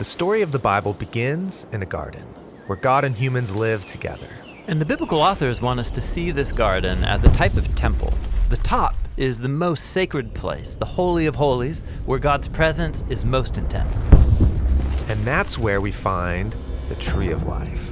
The story of the Bible begins in a garden where God and humans live together. And the biblical authors want us to see this garden as a type of temple. The top is the most sacred place, the Holy of Holies, where God's presence is most intense. And that's where we find the tree of life.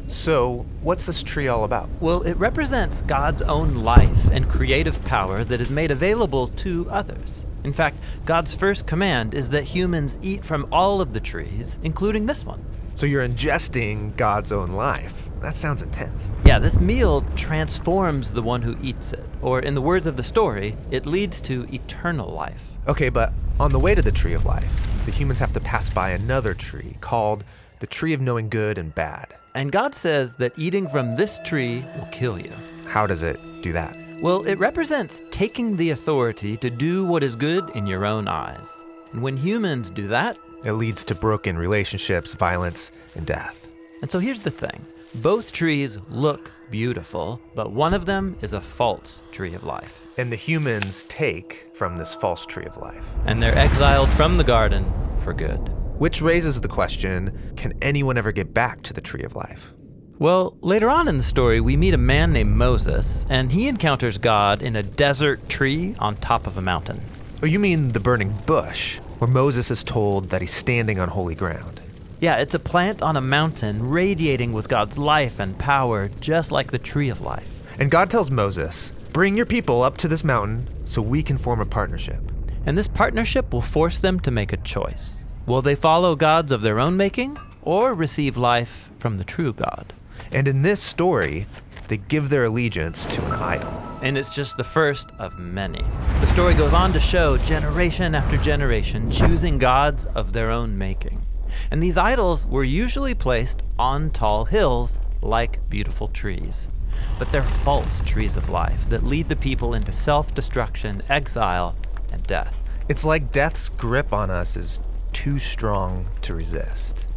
So, what's this tree all about? Well, it represents God's own life and creative power that is made available to others. In fact, God's first command is that humans eat from all of the trees, including this one. So you're ingesting God's own life. That sounds intense. Yeah, this meal transforms the one who eats it, or in the words of the story, it leads to eternal life. Okay, but on the way to the tree of life, the humans have to pass by another tree called the tree of knowing good and bad. And God says that eating from this tree will kill you. How does it do that? Well, it represents taking the authority to do what is good in your own eyes. And when humans do that, It leads to broken relationships, violence, and death. and so here's the thing. Both trees look beautiful, but one of them is a false tree of life. And the humans take from this false tree of life. And they're exiled from the garden for good. Which raises the question, can anyone ever get back to the tree of life? Well, later on in the story, we meet a man named Moses, and he encounters God in a desert tree on top of a mountain. Oh, you mean the burning bush, where Moses is told that he's standing on holy ground. Yeah, it's a plant on a mountain radiating with God's life and power, just like the tree of life. And God tells Moses, bring your people up to this mountain so we can form a partnership. And this partnership will force them to make a choice. Will they follow gods of their own making, or receive life from the true God? And in this story, they give their allegiance to an idol. And it's just the first of many. The story goes on to show generation after generation choosing gods of their own making. And these idols were usually placed on tall hills like beautiful trees. But they're false trees of life that lead the people into self-destruction, exile, and death. It's like death's grip on us is too strong to resist.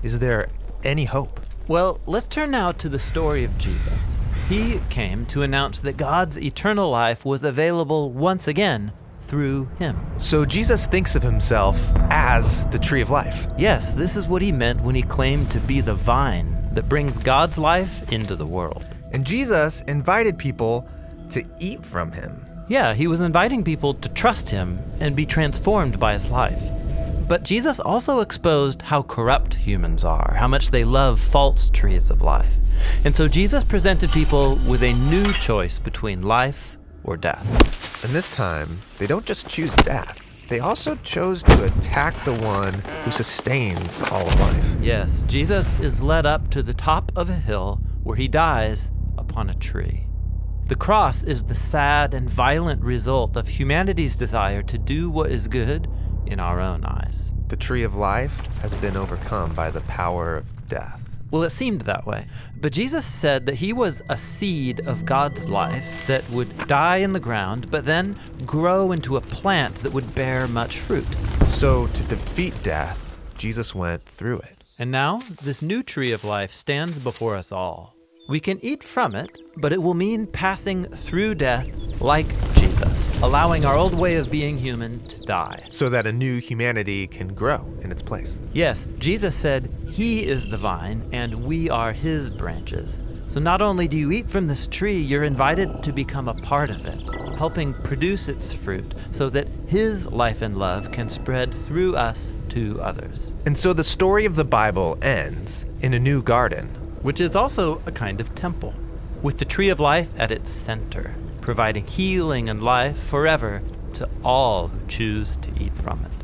Is there any hope? Well, let's turn now to the story of Jesus. He came to announce that God's eternal life was available once again through him. So Jesus thinks of himself as the tree of life. Yes, this is what he meant when he claimed to be the vine that brings God's life into the world. And Jesus invited people to eat from him. Yeah, he was inviting people to trust him and be transformed by his life. But Jesus also exposed how corrupt humans are, how much they love false trees of life. And so Jesus presented people with a new choice between life or death. And this time, they don't just choose death. They also chose to attack the one who sustains all of life. Yes, Jesus is led up to the top of a hill where he dies upon a tree. The cross is the sad and violent result of humanity's desire to do what is good in our own eyes. The tree of life has been overcome by the power of death. Well, it seemed that way. But Jesus said that he was a seed of God's life that would die in the ground, but then grow into a plant that would bear much fruit. So to defeat death, Jesus went through it. And now, this new tree of life stands before us all. We can eat from it, but it will mean passing through death like Jesus, allowing our old way of being human to die. So that a new humanity can grow in its place. Yes, Jesus said he is the vine and we are his branches. So not only do you eat from this tree, you're invited to become a part of it, helping produce its fruit so that his life and love can spread through us to others. And so the story of the Bible ends in a new garden. Which is also a kind of temple, with the tree of life at its center, providing healing and life forever to all who choose to eat from it.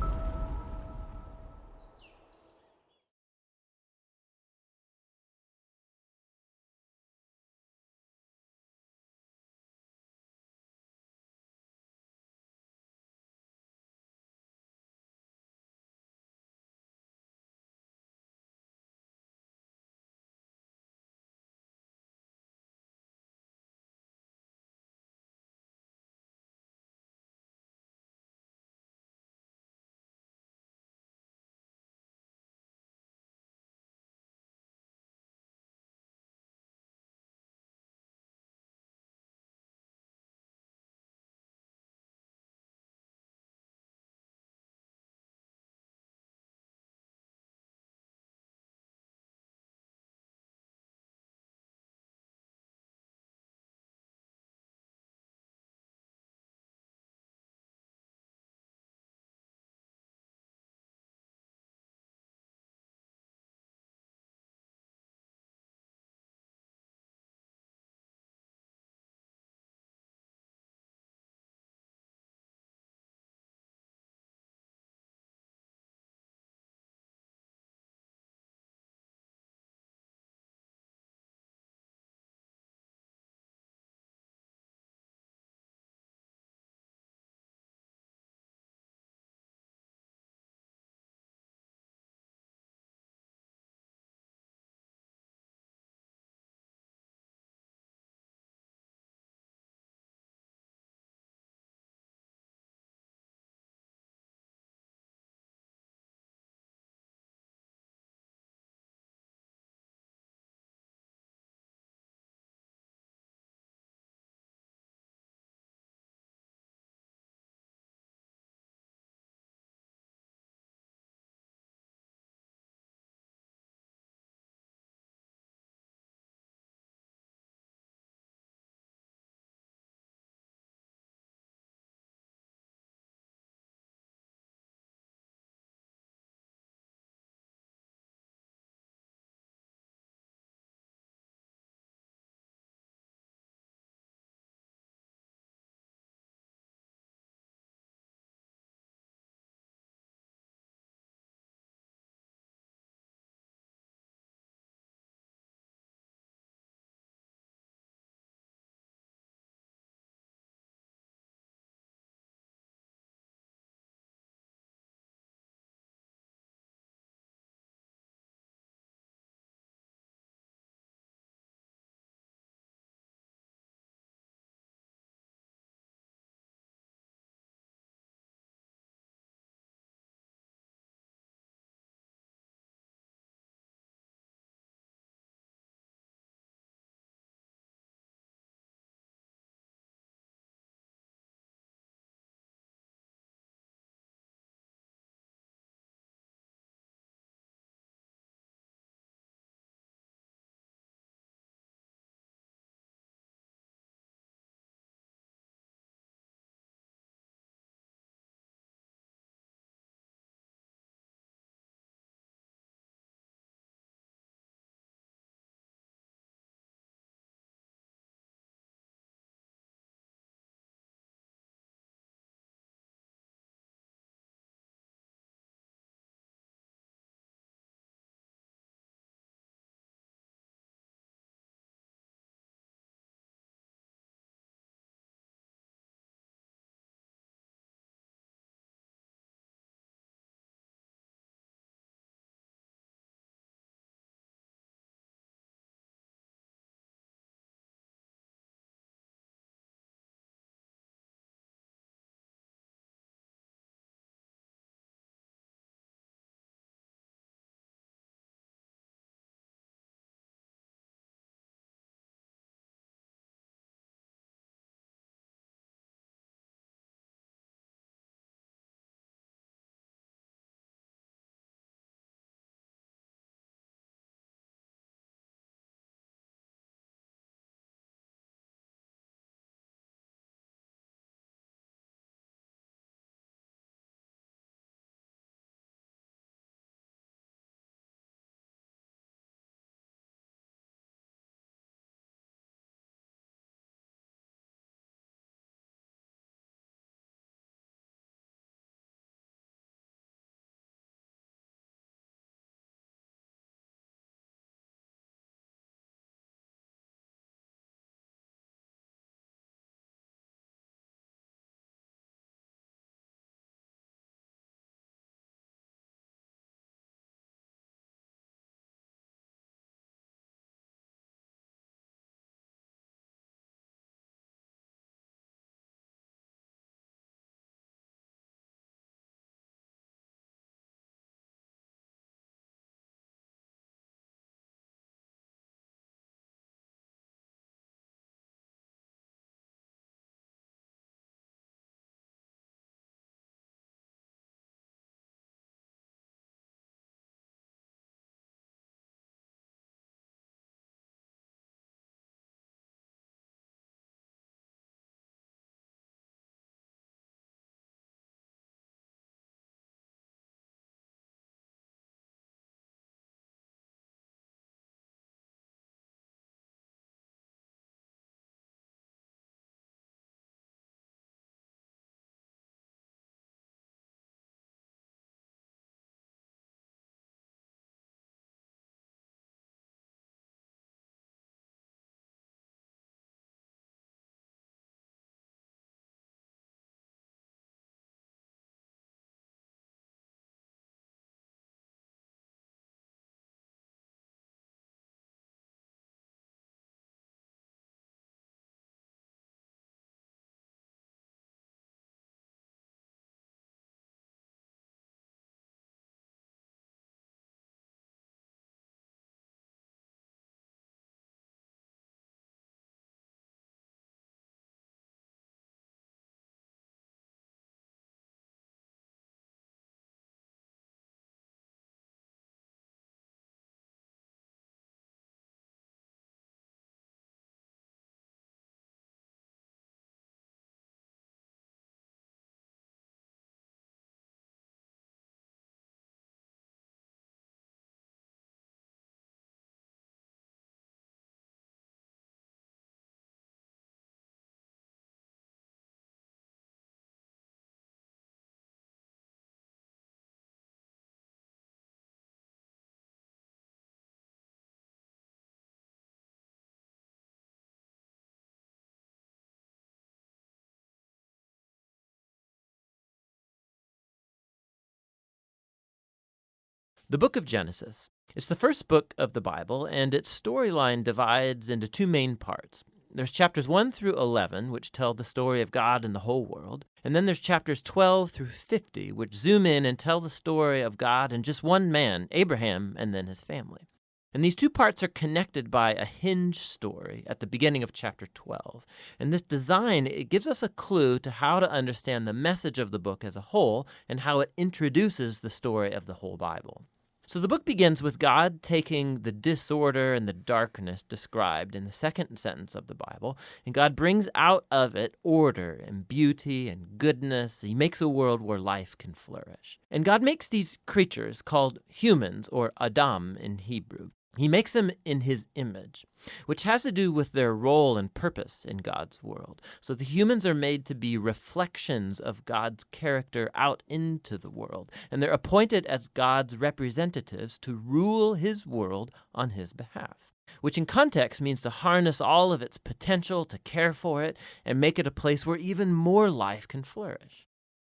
The book of Genesis. It's the first book of the Bible, and its storyline divides into two main parts. There's chapters 1 through 11, which tell the story of God and the whole world. And then there's chapters 12 through 50, which zoom in and tell the story of God and just one man, Abraham, and then his family. And these two parts are connected by a hinge story at the beginning of chapter 12. And this design, it gives us a clue to how to understand the message of the book as a whole and how it introduces the story of the whole Bible. So the book begins with God taking the disorder and the darkness described in the second sentence of the Bible, and God brings out of it order and beauty and goodness. He makes a world where life can flourish. And God makes these creatures called humans, or Adam in Hebrew. He makes them in his image, which has to do with their role and purpose in God's world. So the humans are made to be reflections of God's character out into the world, and they're appointed as God's representatives to rule his world on his behalf, which in context means to harness all of its potential, to care for it, and make it a place where even more life can flourish.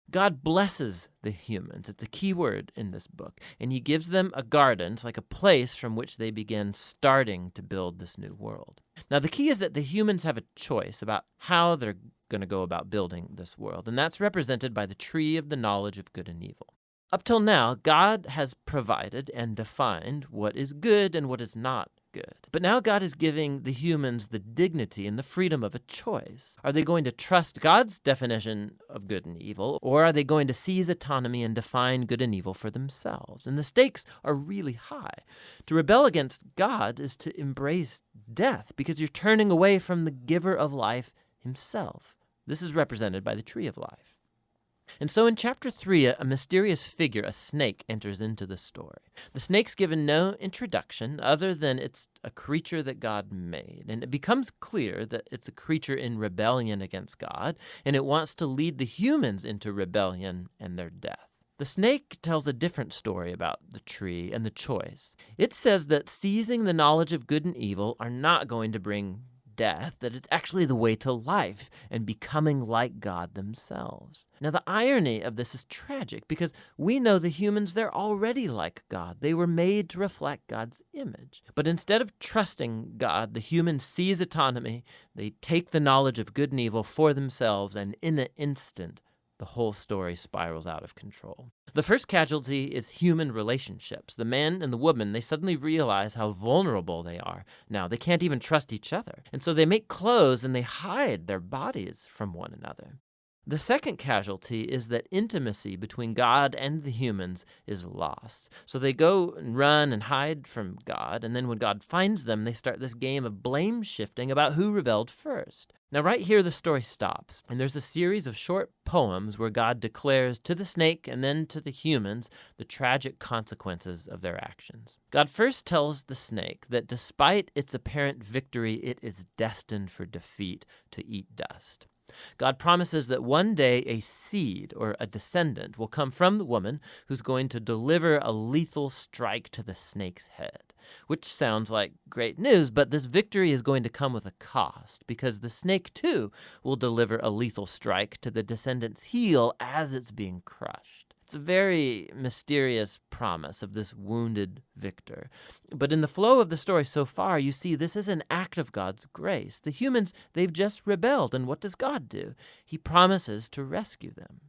God blesses the humans. It's a key word in this book. And he gives them a garden. It's like a place from which they begin starting to build this new world. Now, the key is that the humans have a choice about how they're going to go about building this world. And that's represented by the tree of the knowledge of good and evil. Up till now, God has provided and defined what is good and what is not good. But now God is giving the humans the dignity and the freedom of a choice. Are they going to trust God's definition of good and evil, or are they going to seize autonomy and define good and evil for themselves? And the stakes are really high. To rebel against God is to embrace death, because you're turning away from the giver of life himself. This is represented by the tree of life. And so in chapter 3, a mysterious figure, a snake, enters into the story. The snake's given no introduction other than it's a creature that God made. And it becomes clear that it's a creature in rebellion against God, and it wants to lead the humans into rebellion and their death. The snake tells a different story about the tree and the choice. It says that seizing the knowledge of good and evil are not going to bring death, that it's actually the way to life and becoming like God themselves. Now, the irony of this is tragic because we know the humans, they're already like God. They were made to reflect God's image. But instead of trusting God, the humans seize autonomy, they take the knowledge of good and evil for themselves, and in an instant, the whole story spirals out of control. The first casualty is human relationships. The man and the woman, they suddenly realize how vulnerable they are. Now, they can't even trust each other. And so they make clothes and they hide their bodies from one another. The second casualty is that intimacy between God and the humans is lost. So they go and run and hide from God, and then when God finds them, they start this game of blame shifting about who rebelled first. Now, right here, the story stops, and there's a series of short poems where God declares to the snake and then to the humans the tragic consequences of their actions. God first tells the snake that despite its apparent victory, it is destined for defeat, to eat dust. God promises that one day a seed or a descendant will come from the woman who's going to deliver a lethal strike to the snake's head, which sounds like great news, but this victory is going to come with a cost because the snake too will deliver a lethal strike to the descendant's heel as it's being crushed. It's a very mysterious promise of this wounded victor. But in the flow of the story so far, you see this is an act of God's grace. The humans, they've just rebelled, and what does God do? He promises to rescue them.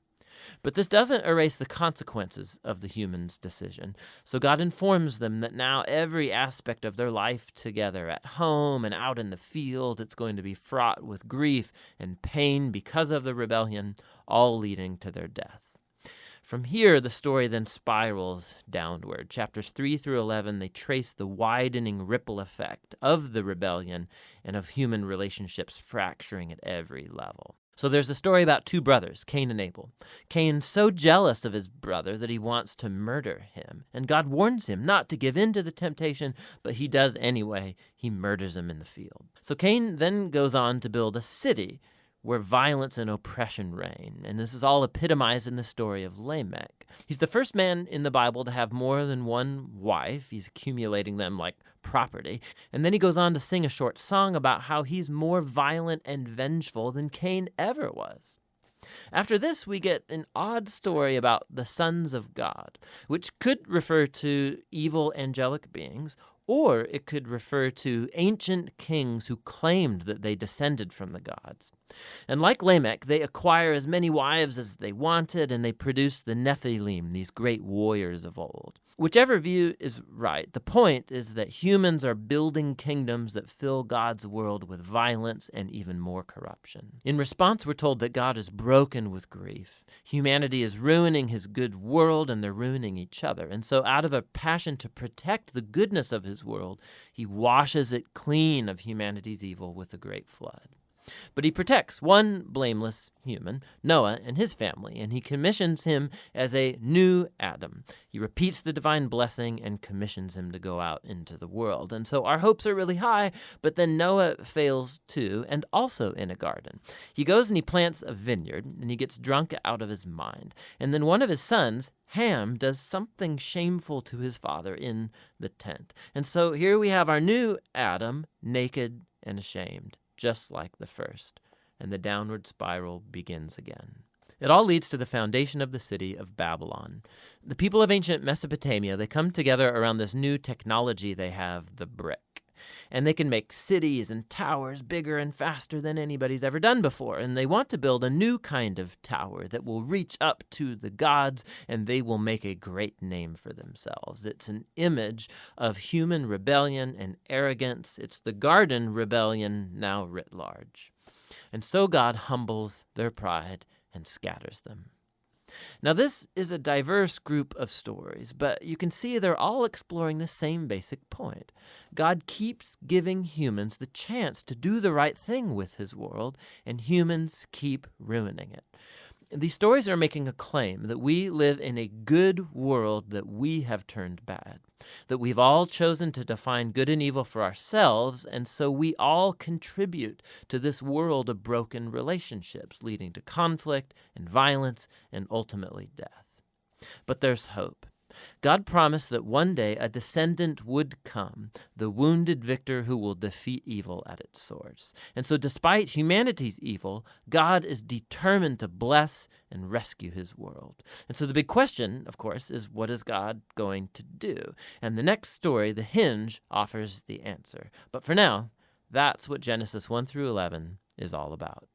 But this doesn't erase the consequences of the humans' decision. So God informs them that now every aspect of their life together, at home and out in the field, it's going to be fraught with grief and pain because of the rebellion, all leading to their death. From here, the story then spirals downward. Chapters 3 through 11, they trace the widening ripple effect of the rebellion and of human relationships fracturing at every level. So there's a story about two brothers, Cain and Abel. Cain's so jealous of his brother that he wants to murder him. And God warns him not to give in to the temptation, but he does anyway. He murders him in the field. So Cain then goes on to build a city where violence and oppression reign. And this is all epitomized in the story of Lamech. He's the first man in the Bible to have more than one wife. He's accumulating them like property. And then he goes on to sing a short song about how he's more violent and vengeful than Cain ever was. After this, we get an odd story about the sons of God, which could refer to evil angelic beings, or it could refer to ancient kings who claimed that they descended from the gods. And like Lamech, they acquire as many wives as they wanted, and they produce the Nephilim, these great warriors of old. Whichever view is right, the point is that humans are building kingdoms that fill God's world with violence and even more corruption. In response, we're told that God is broken with grief. Humanity is ruining his good world, and they're ruining each other. And so out of a passion to protect the goodness of his world, he washes it clean of humanity's evil with a great flood. But he protects one blameless human, Noah, and his family, and he commissions him as a new Adam. He repeats the divine blessing and commissions him to go out into the world. And so our hopes are really high, but then Noah fails too, and also in a garden. He goes and he plants a vineyard, and he gets drunk out of his mind. And then one of his sons, Ham, does something shameful to his father in the tent. And so here we have our new Adam, naked and ashamed, just like the first, and the downward spiral begins again. It all leads to the foundation of the city of Babylon. The people of ancient Mesopotamia, they come together around this new technology they have, the brick. And they can make cities and towers bigger and faster than anybody's ever done before. And they want to build a new kind of tower that will reach up to the gods, and they will make a great name for themselves. It's an image of human rebellion and arrogance. It's the garden rebellion now writ large. And so God humbles their pride and scatters them. Now, this is a diverse group of stories, but you can see they're all exploring the same basic point. God keeps giving humans the chance to do the right thing with his world, and humans keep ruining it. These stories are making a claim that we live in a good world that we have turned bad, that we've all chosen to define good and evil for ourselves, and so we all contribute to this world of broken relationships, leading to conflict and violence and ultimately death. But there's hope. God promised that one day a descendant would come, the wounded victor who will defeat evil at its source. And so despite humanity's evil, God is determined to bless and rescue his world. And so the big question, of course, is what is God going to do? And the next story, The Hinge, offers the answer. But for now, that's what Genesis 1 through 11 is all about.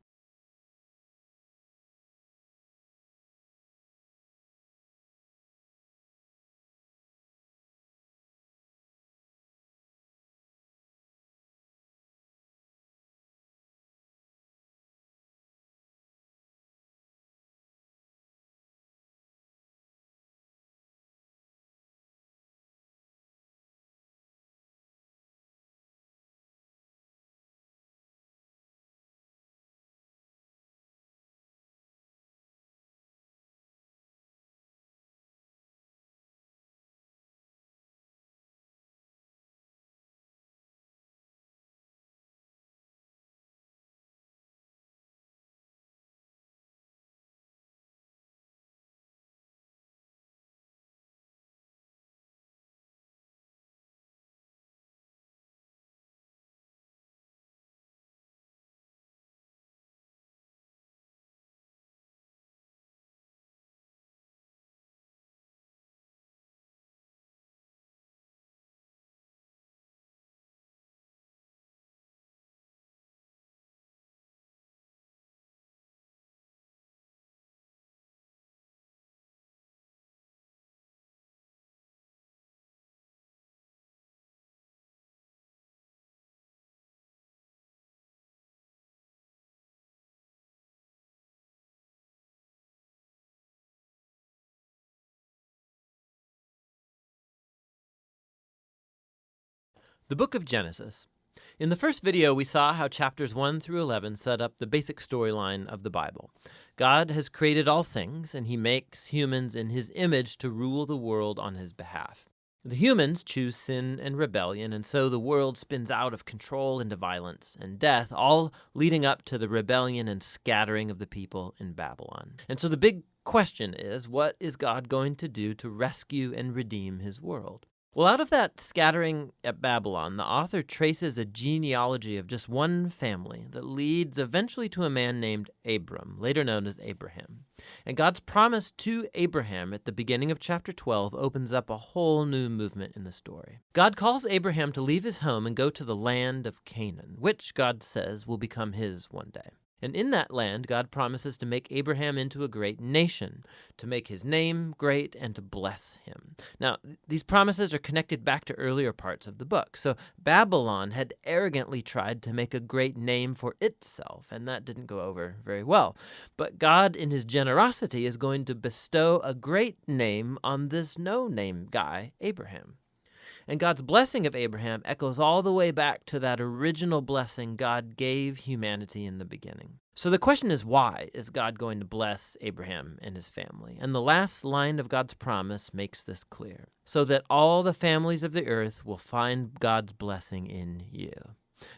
The book of Genesis. In the first video, we saw how chapters 1 through 11 set up the basic storyline of the Bible. God has created all things, and he makes humans in his image to rule the world on his behalf. The humans choose sin and rebellion, and so the world spins out of control into violence and death, all leading up to the rebellion and scattering of the people in Babylon. And so the big question is, what is God going to do to rescue and redeem his world? Well, out of that scattering at Babylon, the author traces a genealogy of just one family that leads eventually to a man named Abram, later known as Abraham. And God's promise to Abraham at the beginning of chapter 12 opens up a whole new movement in the story. God calls Abraham to leave his home and go to the land of Canaan, which God says will become his one day. And in that land, God promises to make Abraham into a great nation, to make his name great, and to bless him. Now, these promises are connected back to earlier parts of the book. So Babylon had arrogantly tried to make a great name for itself, and that didn't go over very well. But God, in his generosity, is going to bestow a great name on this no-name guy, Abraham. And God's blessing of Abraham echoes all the way back to that original blessing God gave humanity in the beginning. So the question is, why is God going to bless Abraham and his family? And the last line of God's promise makes this clear. So that all the families of the earth will find God's blessing in you.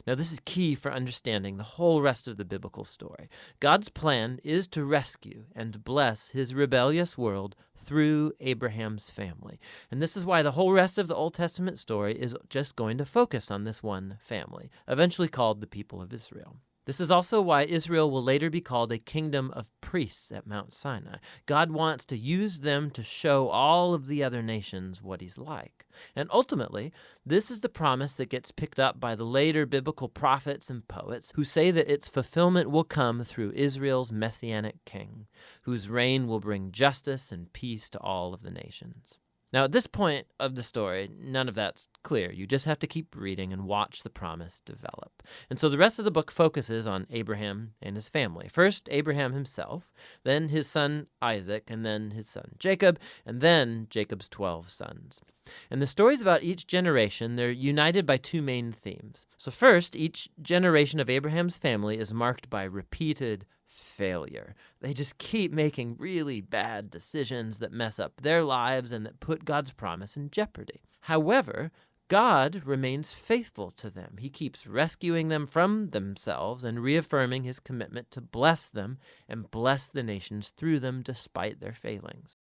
Now, this is key for understanding the whole rest of the biblical story. God's plan is to rescue and bless his rebellious world through Abraham's family. And this is why the whole rest of the Old Testament story is just going to focus on this one family, eventually called the people of Israel. This is also why Israel will later be called a kingdom of priests at Mount Sinai. God wants to use them to show all of the other nations what he's like. And ultimately, this is the promise that gets picked up by the later biblical prophets and poets who say that its fulfillment will come through Israel's messianic king, whose reign will bring justice and peace to all of the nations. Now, at this point of the story, none of that's clear. You just have to keep reading and watch the promise develop. And so the rest of the book focuses on Abraham and his family. First, Abraham himself, then his son Isaac, and then his son Jacob, and then Jacob's 12 sons. And the stories about each generation, they're united by two main themes. So first, each generation of Abraham's family is marked by repeated failure. They just keep making really bad decisions that mess up their lives and that put God's promise in jeopardy. However, God remains faithful to them. He keeps rescuing them from themselves and reaffirming his commitment to bless them and bless the nations through them despite their failings.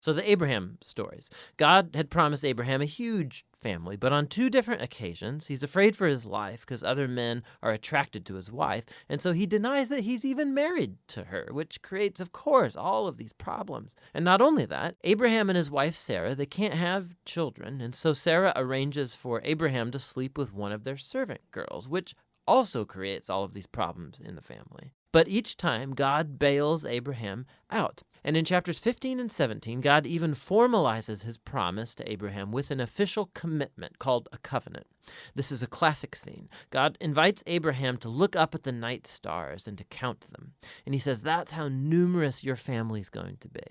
So the Abraham stories. God had promised Abraham a huge family, but on two different occasions, he's afraid for his life because other men are attracted to his wife, and so he denies that he's even married to her, which creates, of course, all of these problems. And not only that, Abraham and his wife Sarah, they can't have children, and so Sarah arranges for Abraham to sleep with one of their servant girls, which also creates all of these problems in the family. But each time, God bails Abraham out. And in chapters 15 and 17, God even formalizes his promise to Abraham with an official commitment called a covenant. This is a classic scene. God invites Abraham to look up at the night stars and to count them. And he says, that's how numerous your family's going to be.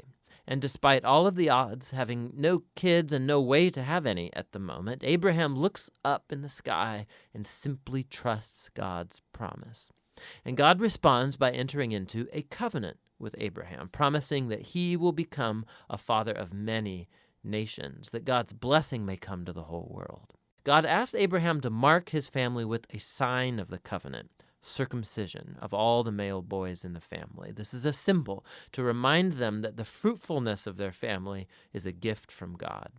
And despite all of the odds, having no kids and no way to have any at the moment, Abraham looks up in the sky and simply trusts God's promise. And God responds by entering into a covenant with Abraham, promising that he will become a father of many nations, that God's blessing may come to the whole world. God asks Abraham to mark his family with a sign of the covenant, circumcision of all the male boys in the family. This is a symbol to remind them that the fruitfulness of their family is a gift from God.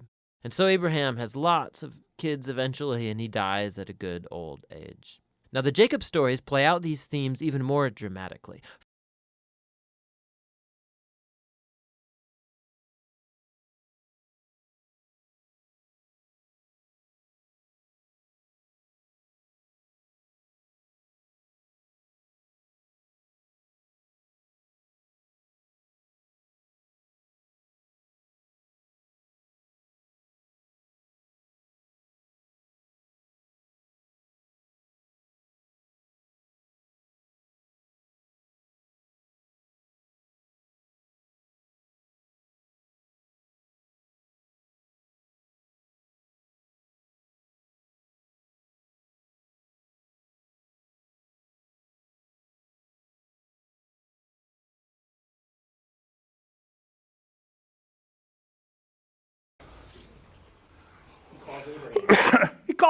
And so Abraham has lots of kids eventually, and he dies at a good old age. Now, the Jacob stories play out these themes even more dramatically.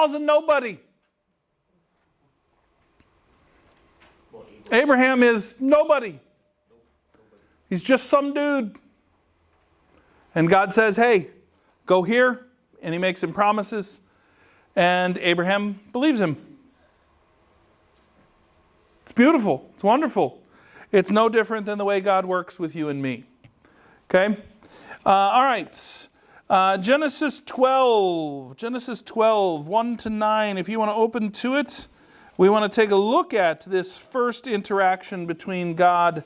Esau's a nobody. Abraham is nobody. He's just some dude. And God says, hey, go here. And he makes him promises. And Abraham believes him. It's beautiful. It's wonderful. It's no different than the way God works with you and me. Okay? All right. Genesis 12. Genesis 12, 1 to 9. If you want to open to it, we want to take a look at this first interaction between God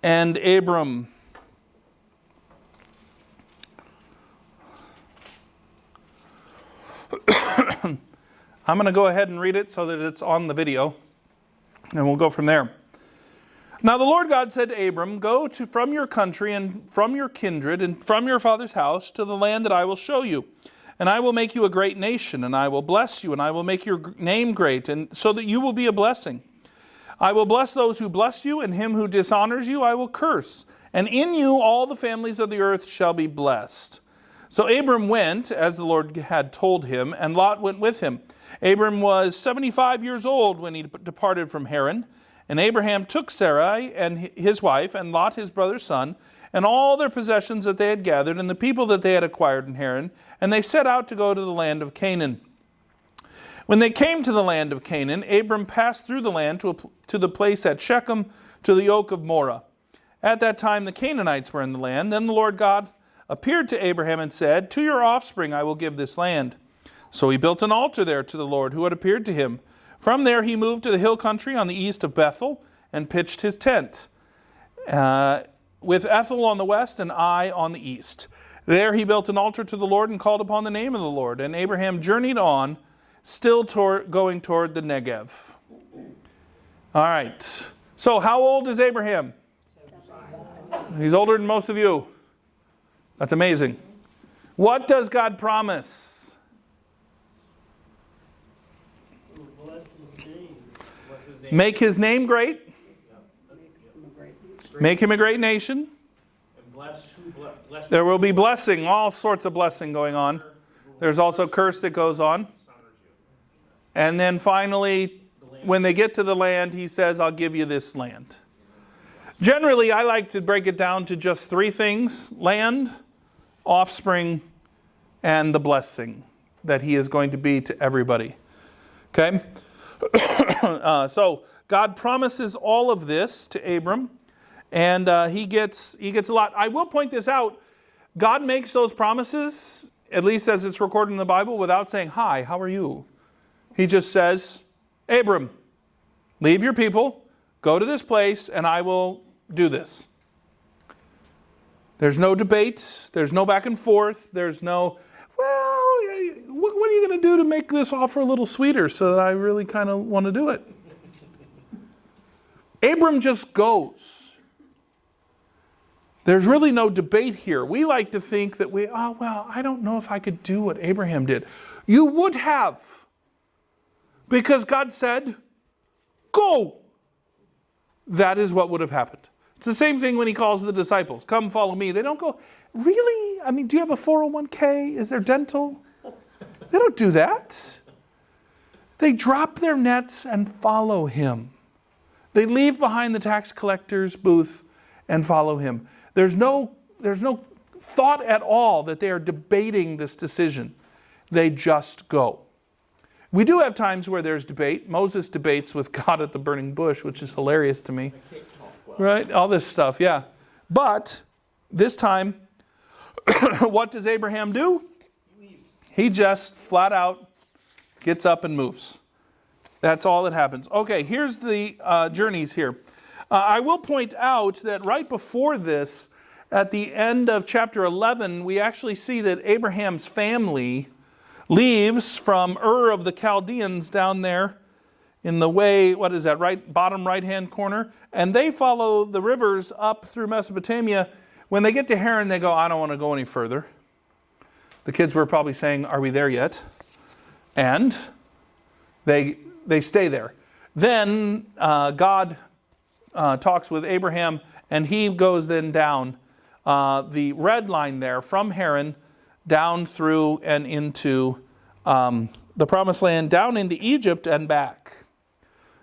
and Abram. I'm going to go ahead and read it so that it's on the video, and we'll go from there. Now the Lord God said to Abram, go from your country and from your kindred and from your father's house to the land that I will show you. And I will make you a great nation, and I will bless you, and I will make your name great, and so that you will be a blessing. I will bless those who bless you, and him who dishonors you I will curse. And in you all the families of the earth shall be blessed. So Abram went, as the Lord had told him, and Lot went with him. Abram was 75 years old when he departed from Haran. And Abraham took Sarai and his wife, and Lot his brother's son, and all their possessions that they had gathered, and the people that they had acquired in Haran, and they set out to go to the land of Canaan. When they came to the land of Canaan, Abram passed through the land to the place at Shechem, to the oak of Moreh. At that time the Canaanites were in the land. Then the Lord God appeared to Abraham and said, to your offspring I will give this land. So he built an altar there to the Lord who had appeared to him. From there he moved to the hill country on the east of Bethel and pitched his tent, with Ethel on the west and Ai on the east. There he built an altar to the Lord and called upon the name of the Lord. And Abraham journeyed on, still going toward the Negev. All right. So how old is Abraham? He's older than most of you. That's amazing. What does God promise? Make his name great. Make him a great nation. There will be blessing, all sorts of blessing going on. There's also curse that goes on. And then finally, when they get to the land, he says, I'll give you this land. Generally, I like to break it down to just three things: land, offspring, and the blessing that he is going to be to everybody. Okay? So God promises all of this to Abram, and he gets a lot. I will point this out. God makes those promises, at least as it's recorded in the Bible, without saying, hi, how are you? He just says, Abram, leave your people, go to this place, and I will do this. There's no debate. There's no back and forth. There's no, well, what are you going to do to make this offer a little sweeter so that I really kind of want to do it? Abram just goes. There's really no debate here. We like to think that I don't know if I could do what Abraham did. You would have. Because God said, go. That is what would have happened. It's the same thing when he calls the disciples, come follow me. They don't go, really? I mean, do you have a 401k? Is there dental? They don't do that. They drop their nets and follow him. They leave behind the tax collector's booth and follow him. There's no thought at all that they are debating this decision. They just go. We do have times where there's debate. Moses debates with God at the burning bush, which is hilarious to me. Right? All this stuff, yeah. But this time, what does Abraham do? He just flat out gets up and moves. That's all that happens. Okay, here's the journeys here. I will point out that right before this, at the end of chapter 11, we actually see that Abraham's family leaves from Ur of the Chaldeans down there in the way, what is that, right bottom right-hand corner? And they follow the rivers up through Mesopotamia. When they get to Haran, they go, I don't want to go any further. The kids were probably saying, are we there yet? And they stay there. Then God talks with Abraham, and he goes then down the red line there from Haran down through and into the promised land down into Egypt and back.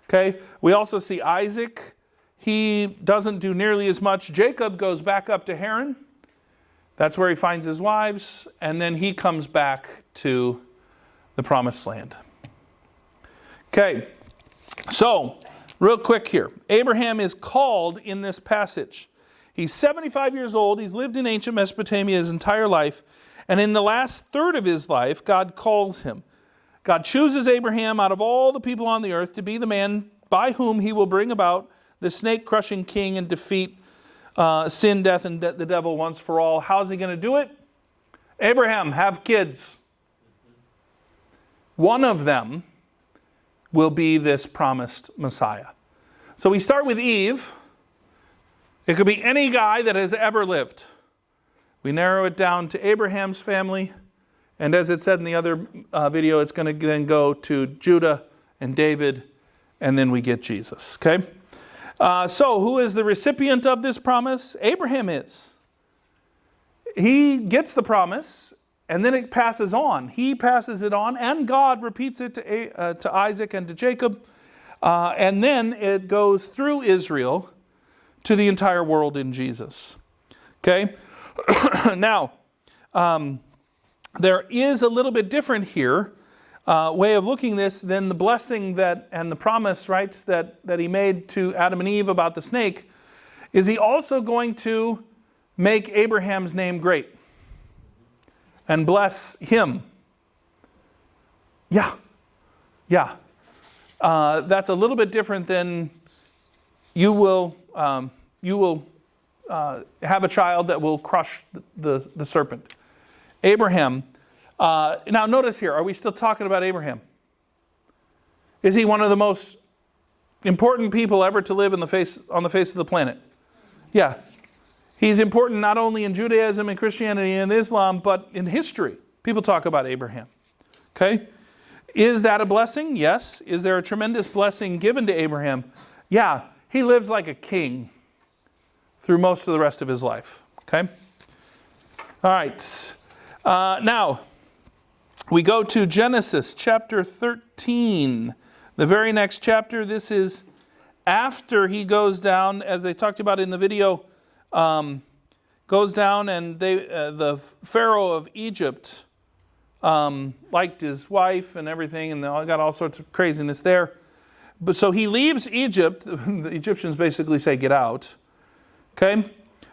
Okay, we also see Isaac. He doesn't do nearly as much. Jacob goes back up to Haran. That's where he finds his wives, and then he comes back to the promised land. Okay, so real quick here. Abraham is called in this passage. He's 75 years old. He's lived in ancient Mesopotamia his entire life. And in the last third of his life, God calls him. God chooses Abraham out of all the people on the earth to be the man by whom he will bring about the snake-crushing king and defeat sin, death, and the devil once for all. How's he going to do it? Abraham, have kids. One of them will be this promised Messiah. So we start with Eve. It could be any guy that has ever lived. We narrow it down to Abraham's family. And as it said in the other video, it's going to then go to Judah and David. And then we get Jesus. Okay? So who is the recipient of this promise? Abraham is. He gets the promise, and then it passes on. He passes it on, and God repeats it to Isaac and to Jacob. And then it goes through Israel to the entire world in Jesus. Okay? Now, there is a little bit different here way of looking at this than the blessing that and the promise, right, that he made to Adam and Eve about the snake. Is he also going to make Abraham's name great and bless him? Yeah. That's a little bit different than you will have a child that will crush the serpent. Abraham. Now notice here, are we still talking about Abraham? Is he one of the most important people ever to live on the face of the planet? Yeah. He's important not only in Judaism and Christianity and Islam, but in history. People talk about Abraham. Okay? Is that a blessing? Yes. Is there a tremendous blessing given to Abraham? Yeah. He lives like a king through most of the rest of his life. Okay? All right. Now, we go to Genesis chapter 13. The very next chapter. This is after he goes down, as they talked about in the video, goes down and the Pharaoh of Egypt liked his wife and everything, and they all got all sorts of craziness there. But so he leaves Egypt. The Egyptians basically say, get out. Okay?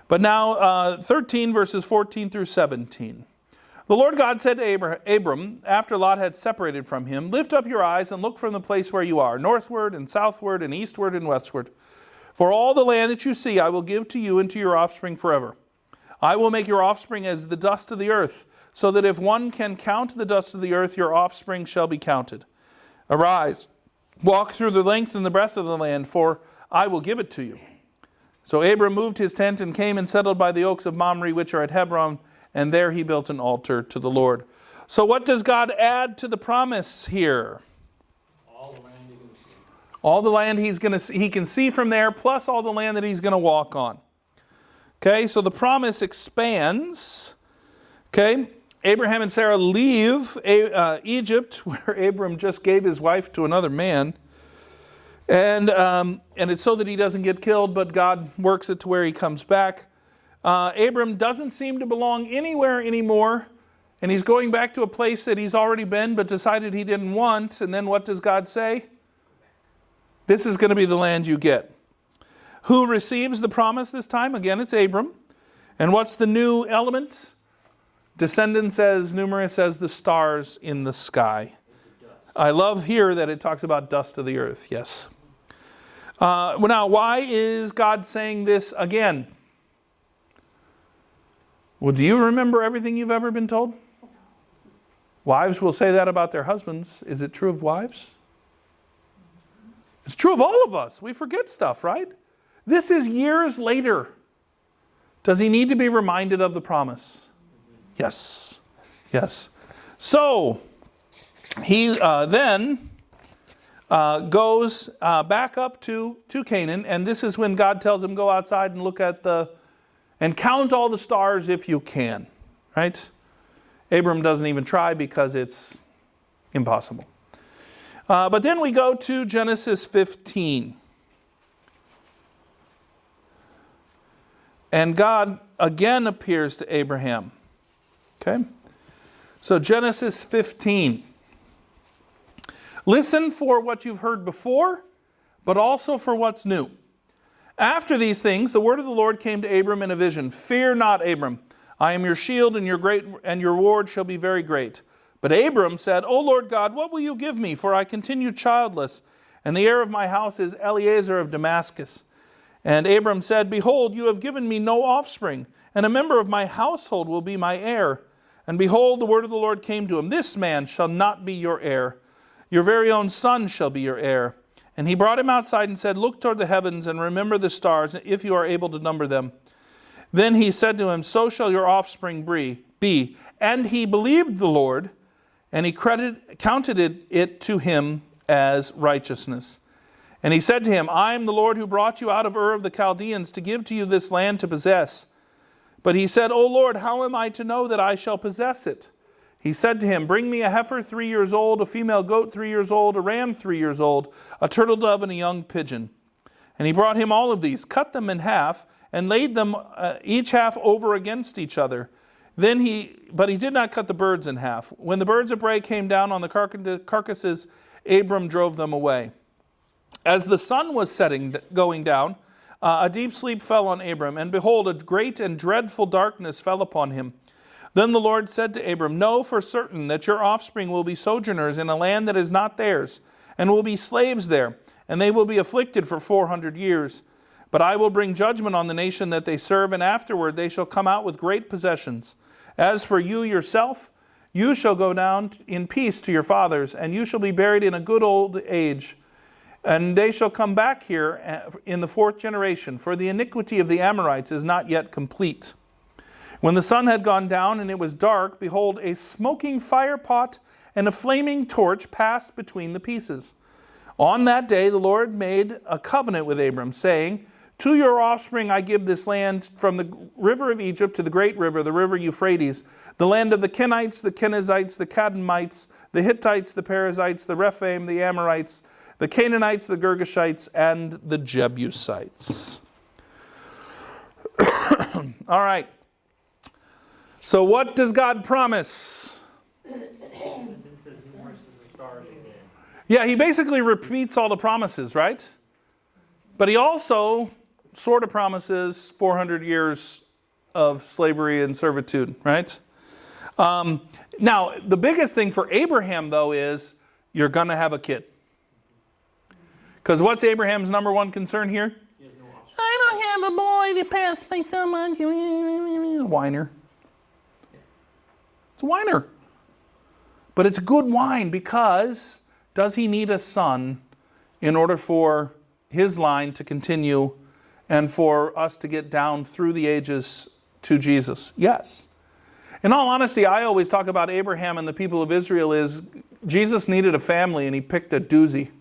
But now 13 verses 14 through 17. The Lord God said to Abram, after Lot had separated from him, lift up your eyes and look from the place where you are, northward and southward and eastward and westward. For all the land that you see I will give to you and to your offspring forever. I will make your offspring as the dust of the earth, so that if one can count the dust of the earth, your offspring shall be counted. Arise, walk through the length and the breadth of the land, for I will give it to you. So Abram moved his tent and came and settled by the oaks of Mamre, which are at Hebron, and there he built an altar to the Lord. So what does God add to the promise here? All the land you're going to see. All the land he can see from there, plus all the land that he's going to walk on. Okay, so the promise expands. Okay, Abraham and Sarah leave Egypt, where Abram just gave his wife to another man. And it's so that he doesn't get killed, but God works it to where he comes back. Abram doesn't seem to belong anywhere anymore, and he's going back to a place that he's already been but decided he didn't want. And then what does God say? This is going to be the land you get. Who receives the promise this time? Again, it's Abram. And what's the new element? Descendants as numerous as the stars in the sky. I love here that it talks about dust of the earth. Yes. Now, why is God saying this again? Well, do you remember everything you've ever been told? Wives will say that about their husbands. Is it true of wives? It's true of all of us. We forget stuff, right? This is years later. Does he need to be reminded of the promise? Yes. Yes. So, he then goes back up to Canaan, and this is when God tells him, go outside and look at and count all the stars if you can, right? Abram doesn't even try because it's Impossible. But then we go to Genesis 15. And God again appears to Abraham. Okay? So Genesis 15. Listen for what you've heard before, but also for what's new. After these things, the word of the Lord came to Abram in a vision. Fear not, Abram. I am your shield, and your reward shall be very great. But Abram said, O Lord God, what will you give me? For I continue childless, and the heir of my house is Eliezer of Damascus. And Abram said, Behold, you have given me no offspring, and a member of my household will be my heir. And behold, the word of the Lord came to him, This man shall not be your heir. Your very own son shall be your heir. And he brought him outside and said, Look toward the heavens and remember the stars, if you are able to number them. Then he said to him, So shall your offspring be. And he believed the Lord, and he counted it to him as righteousness. And he said to him, I am the Lord who brought you out of Ur of the Chaldeans to give to you this land to possess. But he said, O Lord, how am I to know that I shall possess it? He said to him, Bring me a heifer 3 years old, a female goat 3 years old, a ram 3 years old, a turtle dove, and a young pigeon. And he brought him all of these, cut them in half, and laid them each half over against each other. But he did not cut the birds in half. When the birds of prey came down on the carcasses, Abram drove them away. As the sun was going down, a deep sleep fell on Abram, and behold, a great and dreadful darkness fell upon him. Then the Lord said to Abram, Know for certain that your offspring will be sojourners in a land that is not theirs, and will be slaves there, and they will be afflicted for 400 years. But I will bring judgment on the nation that they serve, and afterward they shall come out with great possessions. As for you yourself, you shall go down in peace to your fathers, and you shall be buried in a good old age. And they shall come back here in the 4th generation, for the iniquity of the Amorites is not yet complete. When the sun had gone down and it was dark, behold, a smoking firepot and a flaming torch passed between the pieces. On that day the Lord made a covenant with Abram, saying, To your offspring I give this land from the river of Egypt to the great river, the river Euphrates, the land of the Kenites, the Kenizzites, the Kadmonites, the Hittites, the Perizzites, the Rephaim, the Amorites, the Canaanites, the Girgashites, and the Jebusites. All right. So what does God promise? Yeah, he basically repeats all the promises, right? But he also sort of promises 400 years of slavery and servitude, right? Now, the biggest thing for Abraham, though, is you're going to have a kid. Because what's Abraham's number one concern here? I don't have a boy to pass my thumb on. Whiner. It's a whiner. But it's a good whine because does he need a son in order for his line to continue and for us to get down through the ages to Jesus? Yes. In all honesty, I always talk about Abraham and the people of Israel is Jesus needed a family and he picked a doozy.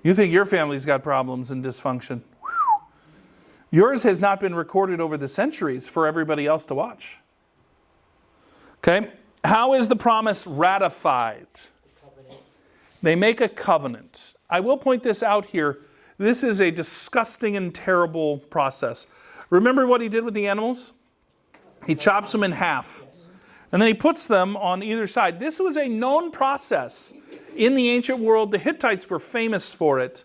You think your family's got problems and dysfunction. Yours has not been recorded over the centuries for everybody else to watch. Okay? How is the promise ratified? They make a covenant. I will point this out here. This is a disgusting and terrible process. Remember what he did with the animals? He chops them in half. And then he puts them on either side. This was a known process in the ancient world. The Hittites were famous for it.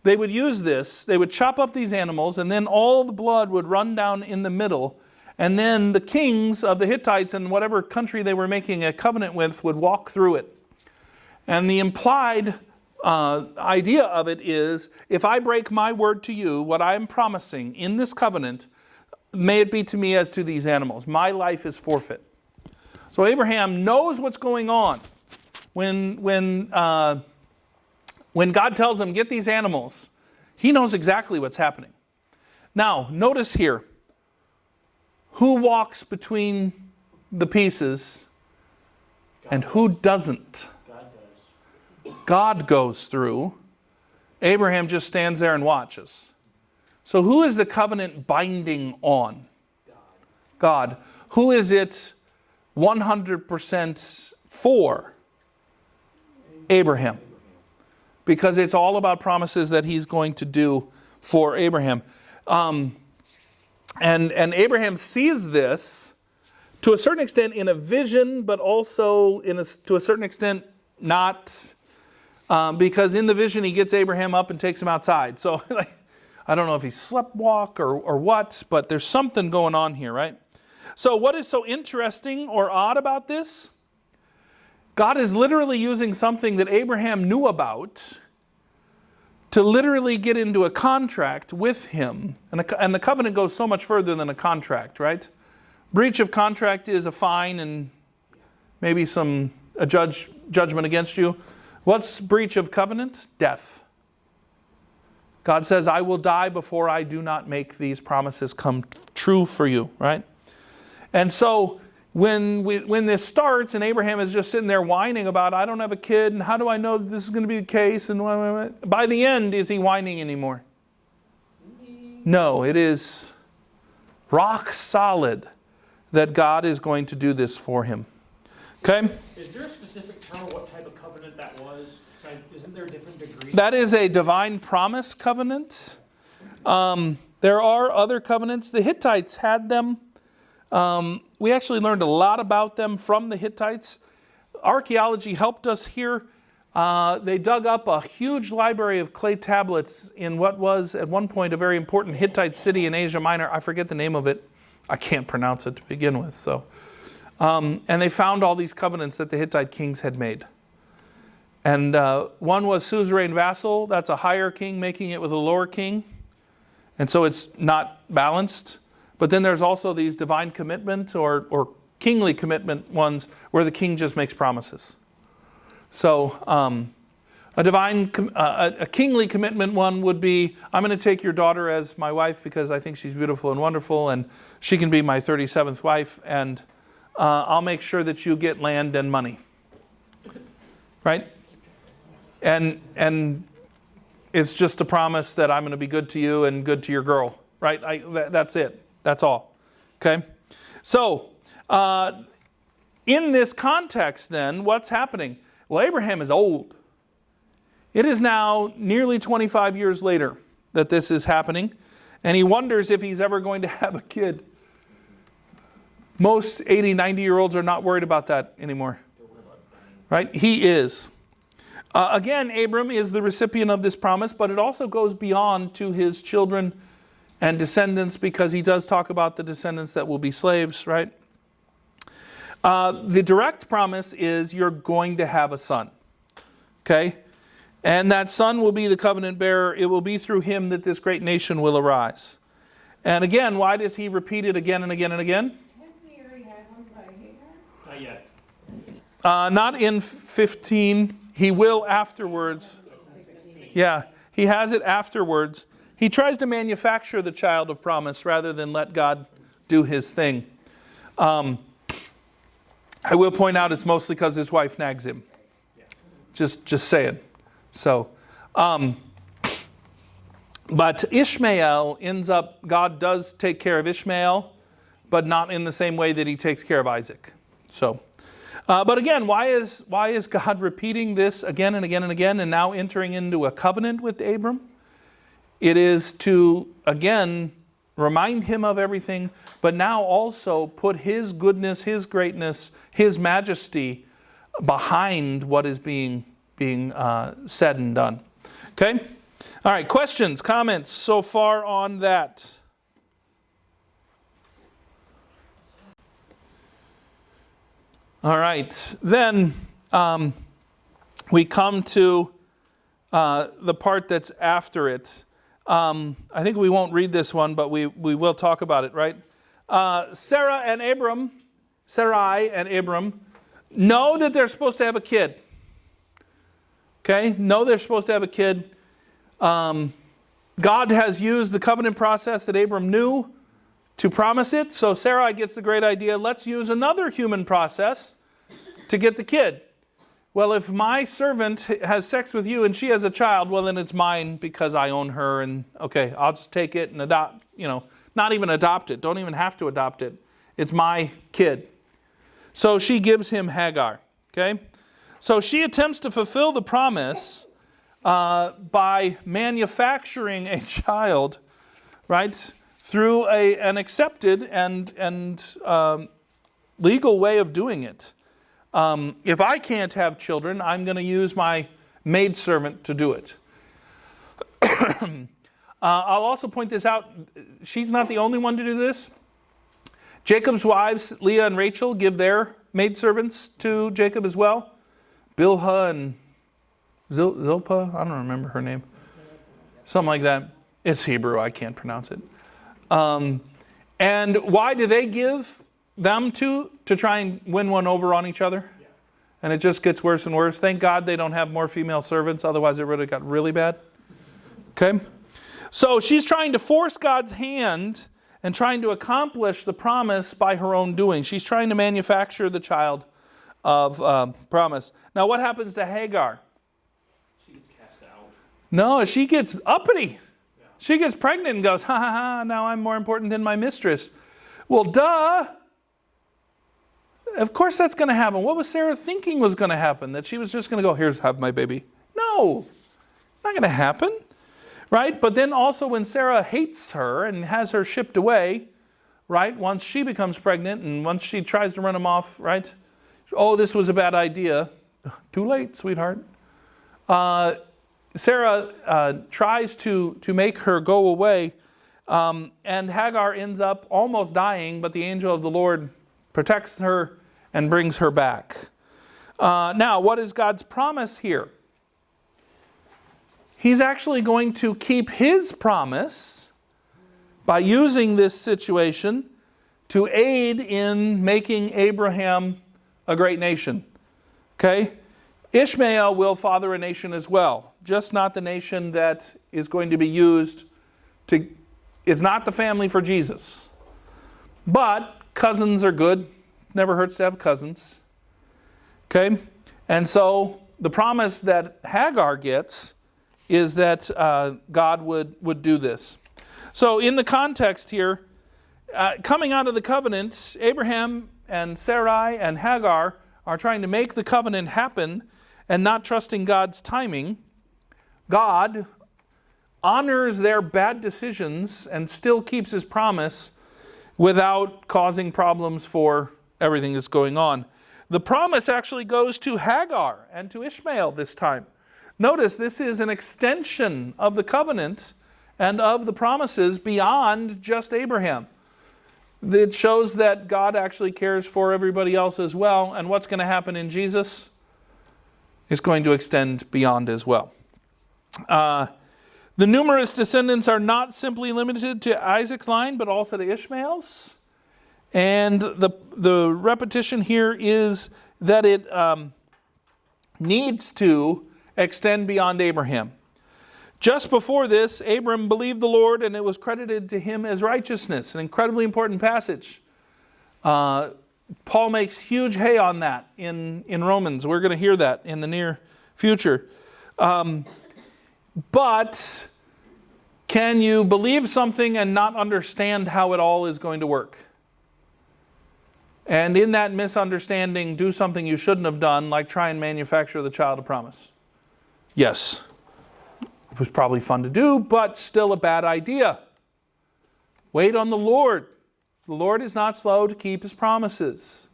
They would use this. They would chop up these animals, and then all the blood would run down in the middle. And then the kings of the Hittites in whatever country they were making a covenant with would walk through it. And the implied idea of it is, if I break my word to you, what I am promising in this covenant, may it be to me as to these animals. My life is forfeit. So Abraham knows what's going on. When God tells him, get these animals, he knows exactly what's happening. Now, notice here, who walks between the pieces and who doesn't? God goes through. Abraham just stands there and watches. So who is the covenant binding on? God. Who is it 100% for Abraham. Because it's all about promises that he's going to do for Abraham. And Abraham sees this to a certain extent in a vision, but also to a certain extent not. Because in the vision he gets Abraham up and takes him outside. So I don't know if he sleptwalk or what, but there's something going on here, right? So what is so interesting or odd about this? God is literally using something that Abraham knew about to literally get into a contract with him. And the covenant goes so much further than a contract, right? Breach of contract is a fine and maybe a judgment against you. What's breach of covenant? Death. God says, I will die before I do not make these promises come true for you, right? And so when this starts and Abraham is just sitting there whining about, I don't have a kid, and how do I know that this is going to be the case? And by the end, is he whining anymore? No, it is rock solid that God is going to do this for him. Okay? Is there a specific term what type of covenant that was? Isn't there a different degree? That is a divine promise covenant. There are other covenants. The Hittites had them. We actually learned a lot about them from the Hittites. Archaeology helped us here. They dug up a huge library of clay tablets in what was at one point a very important Hittite city in Asia Minor. I forget the name of it. I can't pronounce it to begin with. So, and they found all these covenants that the Hittite kings had made. And one was suzerain vassal. That's a higher king making it with a lower king. And so it's not balanced. But then there's also these divine commitment or kingly commitment ones where the king just makes promises. So a kingly commitment one would be, I'm going to take your daughter as my wife because I think she's beautiful and wonderful, and she can be my 37th wife, and I'll make sure that you get land and money. Right? And it's just a promise that I'm going to be good to you and good to your girl. Right? That's it. That's all. Okay? So, in this context then, what's happening? Well, Abraham is old. It is now nearly 25 years later that this is happening, and he wonders if he's ever going to have a kid. Most 80, 90-year-olds are not worried about that anymore. Right? He is. Again, Abram is the recipient of this promise, but it also goes beyond to his children and descendants, because he does talk about the descendants that will be slaves, right? The direct promise is you're going to have a son. Okay? And that son will be the covenant bearer. It will be through him that this great nation will arise. And again, why does he repeat it again and again and again? Hasn't he already had one by Hagar? Not yet. Not in 15. He will afterwards. Yeah, he has it afterwards. He tries to manufacture the child of promise rather than let God do his thing. I will point out it's mostly because his wife nags him. Just saying. So, but Ishmael ends up, God does take care of Ishmael, but not in the same way that he takes care of Isaac. So, but again, why is God repeating this again and again and again and now entering into a covenant with Abram? It is to, again, remind him of everything, but now also put his goodness, his greatness, his majesty behind what is being said and done. Okay? All right, questions, comments so far on that? All right, then we come to the part that's after it. I think we won't read this one, but we will talk about it, right? Sarai and Abram know that they're supposed to have a kid. Okay? Know they're supposed to have a kid. God has used the covenant process that Abram knew to promise it. So Sarai gets the great idea, let's use another human process to get the kid. Well, if my servant has sex with you and she has a child, well, then it's mine because I own her, and okay, I'll just take it and adopt, not even adopt it. Don't even have to adopt it. It's my kid. So she gives him Hagar. Okay? So she attempts to fulfill the promise by manufacturing a child, right, through an accepted and legal way of doing it. If I can't have children, I'm going to use my maidservant to do it. I'll also point this out. She's not the only one to do this. Jacob's wives, Leah and Rachel, give their maidservants to Jacob as well. Bilhah and Zilpah, I don't remember her name. Something like that. It's Hebrew, I can't pronounce it. And why do they give them to try and win one over on each other? Yeah. And it just gets worse and worse. Thank God they don't have more female servants, otherwise it would have got really bad. Okay? So she's trying to force God's hand and trying to accomplish the promise by her own doing. She's trying to manufacture the child of promise. Now what happens to Hagar? She gets cast out. No, she gets uppity. Yeah. She gets pregnant and goes, ha ha ha, now I'm more important than my mistress. Well, duh. Of course that's going to happen. What was Sarah thinking was going to happen? That she was just going to go, here's, have my baby. No, not going to happen. Right? But then also when Sarah hates her and has her shipped away, right? Once she becomes pregnant and once she tries to run him off, right? Oh, this was a bad idea. Too late, sweetheart. Sarah tries to make her go away, and Hagar ends up almost dying, but the angel of the Lord protects her and brings her back. Now, what is God's promise here? He's actually going to keep his promise by using this situation to aid in making Abraham a great nation. Okay? Ishmael will father a nation as well, just not the nation that is going to be used to, it's not the family for Jesus. But cousins are good. Never hurts to have cousins. Okay? And so the promise that Hagar gets is that God would do this. So in the context here, coming out of the covenant, Abraham and Sarai and Hagar are trying to make the covenant happen and not trusting God's timing. God honors their bad decisions and still keeps his promise without causing problems for everything that's going on. The promise actually goes to Hagar and to Ishmael this time. Notice this is an extension of the covenant and of the promises beyond just Abraham. It shows that God actually cares for everybody else as well, and what's going to happen in Jesus is going to extend beyond as well. The numerous descendants are not simply limited to Isaac's line, but also to Ishmael's. And the repetition here is that it needs to extend beyond Abraham. Just before this, Abram believed the Lord and it was credited to him as righteousness. An incredibly important passage. Paul makes huge hay on that in Romans. We're going to hear that in the near future. But can you believe something and not understand how it all is going to work? And in that misunderstanding, do something you shouldn't have done, like try and manufacture the child of promise? Yes. It was probably fun to do, but still a bad idea. Wait on the Lord. The Lord is not slow to keep his promises.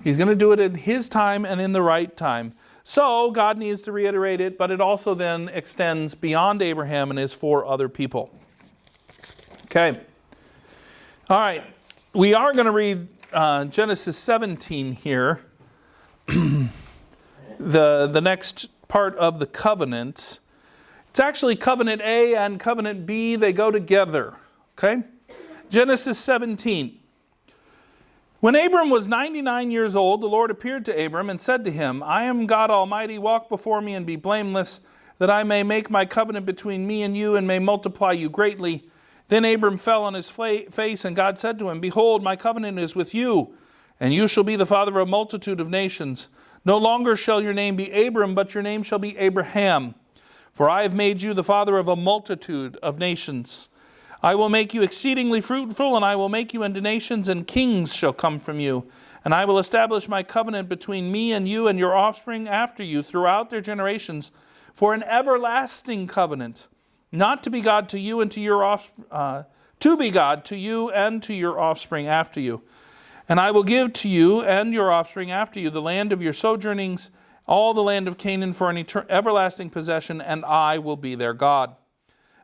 He's going to do it in his time and in the right time. So God needs to reiterate it, but it also then extends beyond Abraham and is for other people. Okay. All right. We are going to read Genesis 17 here. The next part of the covenant. It's actually covenant A and covenant B. They go together. Okay? Genesis 17. When Abram was 99 years old, the Lord appeared to Abram and said to him, I am God Almighty, walk before me and be blameless, that I may make my covenant between me and you and may multiply you greatly. Then Abram fell on his face, and God said to him, Behold, my covenant is with you, and you shall be the father of a multitude of nations. No longer shall your name be Abram, but your name shall be Abraham. For I have made you the father of a multitude of nations. I will make you exceedingly fruitful, and I will make you into nations, and kings shall come from you. And I will establish my covenant between me and you and your offspring after you throughout their generations for an everlasting covenant, not to be God to you and to your to be God to you and to your offspring after you. And I will give to you and your offspring after you the land of your sojournings, all the land of Canaan for an everlasting possession, and I will be their God.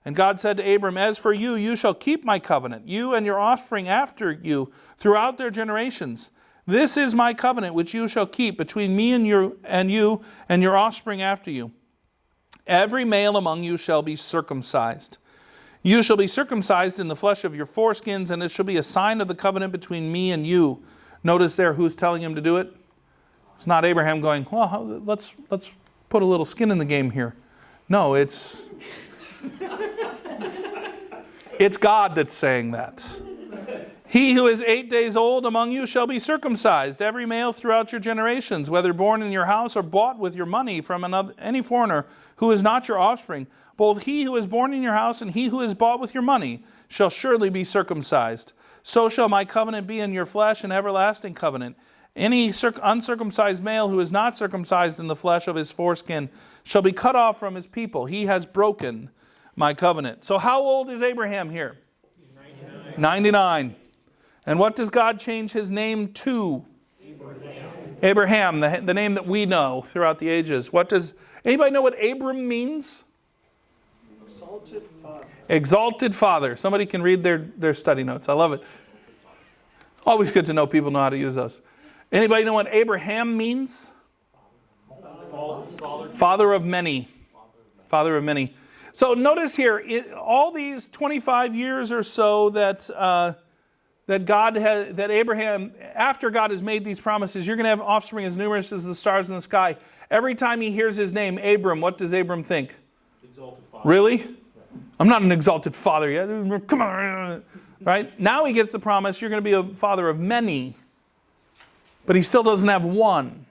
And God said to Abram, as for you, you shall keep my covenant, you and your offspring after you, throughout their generations. This is my covenant which you shall keep between me and you and your offspring after you. Every male among you shall be circumcised. You shall be circumcised in the flesh of your foreskins, and it shall be a sign of the covenant between me and you. Notice there who's telling him to do it? It's not Abraham going, well, let's put a little skin in the game here. No, it's God that's saying that. He who is 8 days old among you shall be circumcised, every male throughout your generations, whether born in your house or bought with your money from any foreigner who is not your offspring. Both he who is born in your house and he who is bought with your money shall surely be circumcised. So shall my covenant be in your flesh, an everlasting covenant. Any uncircumcised male who is not circumcised in the flesh of his foreskin shall be cut off from his people. He has broken my covenant. So how old is Abraham here? 99. And what does God change his name to? Abraham, the name that we know throughout the ages. Anybody know what Abram means? Exalted Father. Exalted Father. Somebody can read their study notes. I love it. Always good to know people know how to use those. Anybody know what Abraham means? Father of many. Father of many. So notice here, all these 25 years or so that Abraham, after God has made these promises, you're going to have offspring as numerous as the stars in the sky. Every time he hears his name, Abram, what does Abram think? Exalted Father. Really? I'm not an exalted father yet. Come on. Right? Now he gets the promise, you're going to be a father of many. But he still doesn't have one.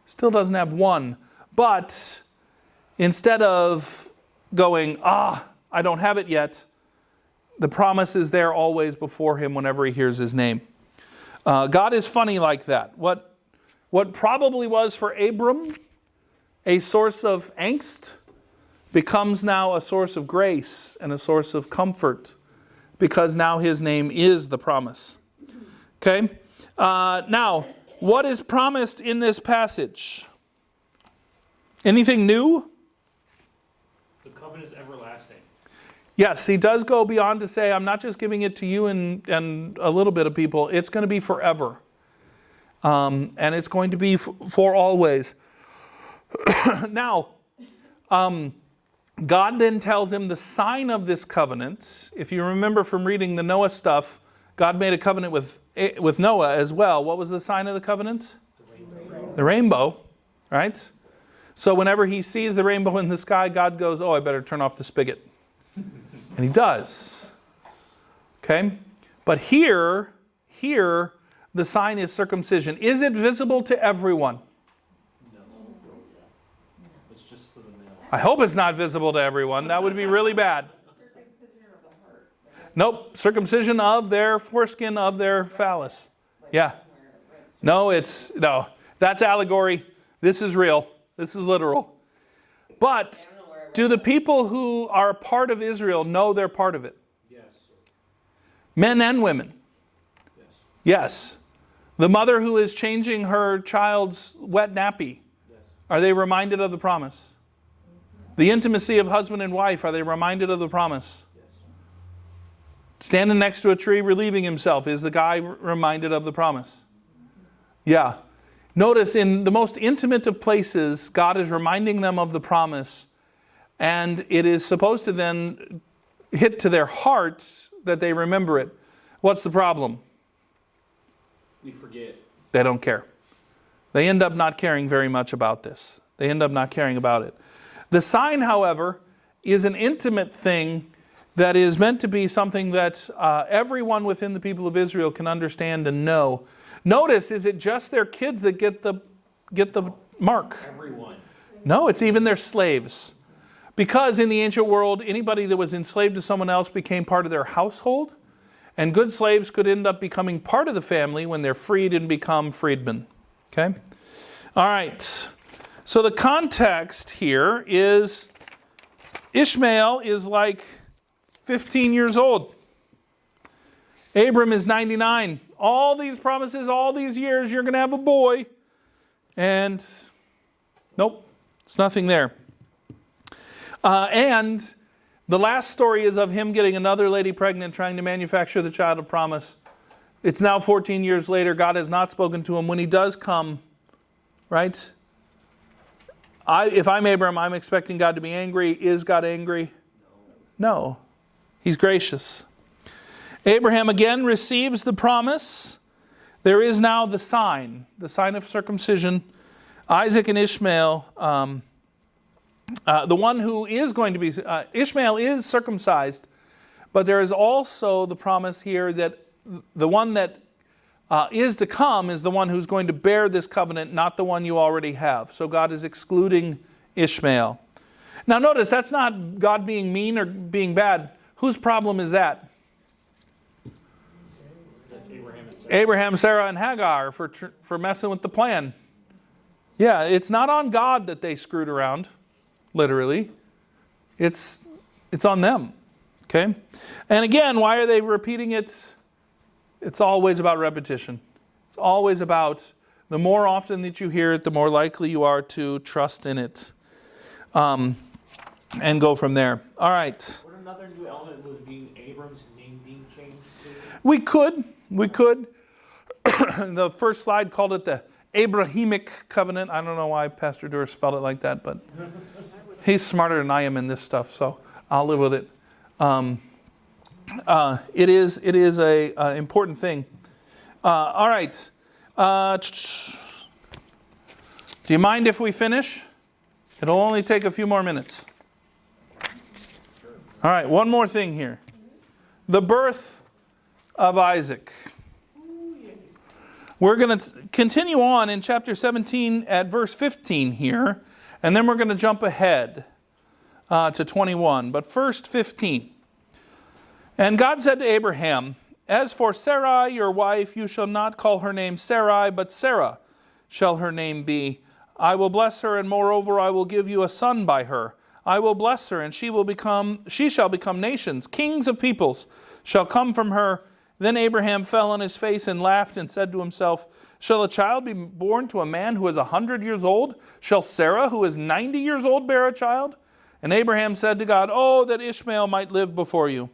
Still doesn't have one. But instead of going, I don't have it yet, the promise is there always before him whenever he hears his name. God is funny like that. What probably was for Abram a source of angst becomes now a source of grace and a source of comfort, because now his name is the promise. Okay? Now, what is promised in this passage? Anything new? The covenant is everlasting. Yes, he does go beyond to say, I'm not just giving it to you and a little bit of people. It's going to be forever. And it's going to be for always. Now, God then tells him the sign of this covenant. If you remember from reading the Noah stuff, God made a covenant with Noah as well. What was the sign of the covenant? The rainbow, right? So whenever he sees the rainbow in the sky, God goes, I better turn off the spigot. And he does. Okay? But here, the sign is circumcision. Is it visible to everyone? No. It's just for the male. I hope it's not visible to everyone. That would be really bad. Nope. Circumcision of their foreskin, of their phallus. Yeah. No, that's allegory. This is real. This is literal. But do the people who are part of Israel know they're part of it? Yes. Men and women? Yes. Yes. The mother who is changing her child's wet nappy, Yes. are they reminded of the promise? The intimacy of husband and wife, are they reminded of the promise? Yes. Standing next to a tree relieving himself, is the guy reminded of the promise? Yeah. Notice in the most intimate of places, God is reminding them of the promise, and it is supposed to then hit to their hearts that they remember it. What's the problem? We forget. They don't care. They end up not caring very much about this. They end up not caring about it. The sign, however, is an intimate thing that is meant to be something that everyone within the people of Israel can understand and know. Notice, is it just their kids that get the mark? Everyone. No, it's even their slaves. Because in the ancient world, anybody that was enslaved to someone else became part of their household. And good slaves could end up becoming part of the family when they're freed and become freedmen. Okay? All right. So the context here is Ishmael is like 15 years old. Abram is 99. All these promises, all these years, you're going to have a boy. And nope, it's nothing there. And the last story is of him getting another lady pregnant, trying to manufacture the child of promise. It's now 14 years later. God has not spoken to him. When he does come, right? If I'm Abram, I'm expecting God to be angry. Is God angry? No. He's gracious. Abraham again receives the promise. There is now the sign of circumcision. Isaac and Ishmael, the one who is going to be, Ishmael is circumcised, but there is also the promise here that the one that is to come is the one who's going to bear this covenant, not the one you already have. So God is excluding Ishmael. Now notice, that's not God being mean or being bad. Whose problem is that? Abraham, Sarah, and Hagar for messing with the plan. Yeah, it's not on God that they screwed around, literally. It's on them. Okay? And again, why are they repeating it? It's always about repetition. It's always about the more often that you hear it, the more likely you are to trust in it. And go from there. All right. Would another new element was being Abram's name being changed to? We could. The first slide called it the Abrahamic covenant. I don't know why Pastor Durr spelled it like that, but he's smarter than I am in this stuff, so I'll live with it. It is a important thing. All right. Do you mind if we finish? It'll only take a few more minutes. All right, one more thing here. The birth of Isaac. We're going to continue on in chapter 17 at verse 15 here, and then we're going to jump ahead to 21. But first, 15. And God said to Abraham, "As for Sarai, your wife, you shall not call her name Sarai, but Sarah shall her name be. I will bless her, and moreover I will give you a son by her. I will bless her, and she shall become nations. Kings of peoples shall come from her." Then Abraham fell on his face and laughed and said to himself, "Shall a child be born to a man who is 100 years old? Shall Sarah, who is 90 years old, bear a child?" And Abraham said to God, "Oh, that Ishmael might live before you."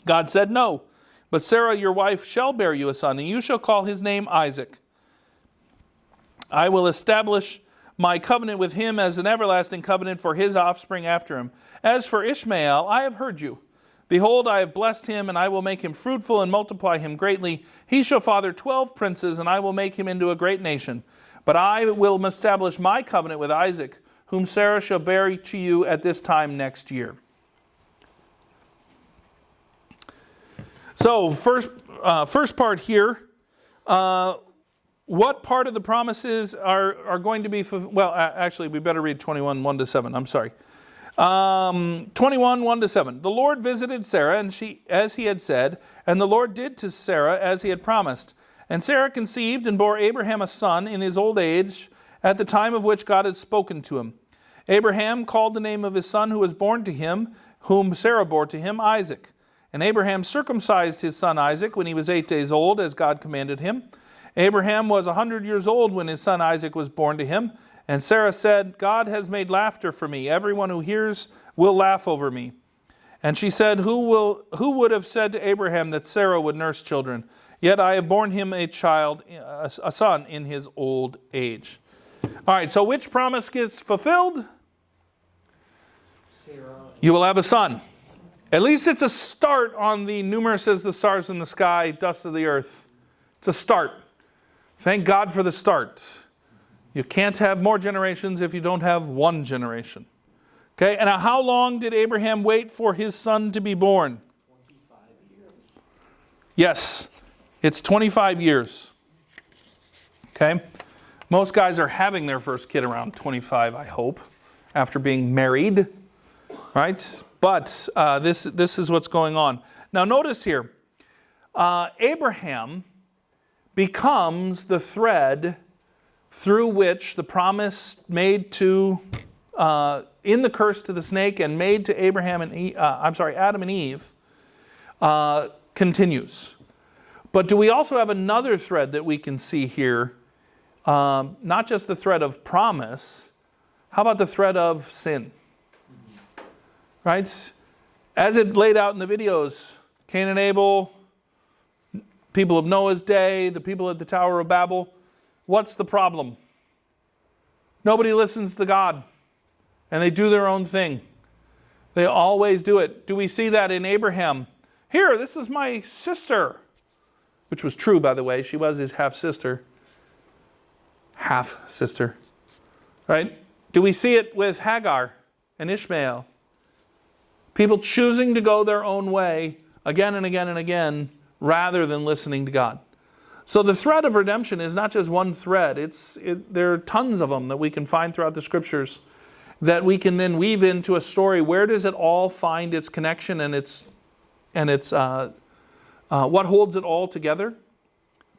God said, "No, but Sarah your wife shall bear you a son, and you shall call his name Isaac. I will establish my covenant with him as an everlasting covenant for his offspring after him. As for Ishmael, I have heard you. Behold, I have blessed him, and I will make him fruitful and multiply him greatly. He shall father 12 princes, and I will make him into a great nation. But I will establish my covenant with Isaac, whom Sarah shall bear to you at this time next year." So, first part here, what part of the promises are going to be fulfilled? Well, actually, we better read 21, 1-7. I'm sorry. 21, 1-7. The Lord visited Sarah, and she, as he had said, and the Lord did to Sarah as he had promised. And Sarah conceived and bore Abraham a son in his old age, at the time of which God had spoken to him. Abraham called the name of his son who was born to him, whom Sarah bore to him, Isaac. And Abraham circumcised his son Isaac when he was 8 days old, as God commanded him. Abraham was 100 years old when his son Isaac was born to him. And Sarah said, "God has made laughter for me. Everyone who hears will laugh over me." And she said, Who would have said to Abraham that Sarah would nurse children? Yet I have borne him a son in his old age. All right, so which promise gets fulfilled? Sarah. You will have a son. At least it's a start on the numerous as the stars in the sky, dust of the earth. It's a start. Thank God for the start. You can't have more generations if you don't have one generation. Okay, and how long did Abraham wait for his son to be born? 25 years. Yes, it's 25 years. Okay, most guys are having their first kid around 25, I hope, after being married. Right? But this is what's going on. Now notice here, Abraham becomes the thread through which the promise made to, in the curse to the snake and made to Adam and Eve, continues. But do we also have another thread that we can see here? Not just the thread of promise. How about the thread of sin? Right? As it laid out in the videos, Cain and Abel, people of Noah's day, the people at the Tower of Babel. What's the problem? Nobody listens to God, and they do their own thing. They always do it. Do we see that in Abraham? Here, this is my sister, which was true, by the way. She was his half-sister. Half-sister. Right? Do we see it with Hagar and Ishmael? People choosing to go their own way again and again and again rather than listening to God. So the thread of redemption is not just one thread. There are tons of them that we can find throughout the Scriptures that we can then weave into a story. Where does it all find its connection and its what holds it all together?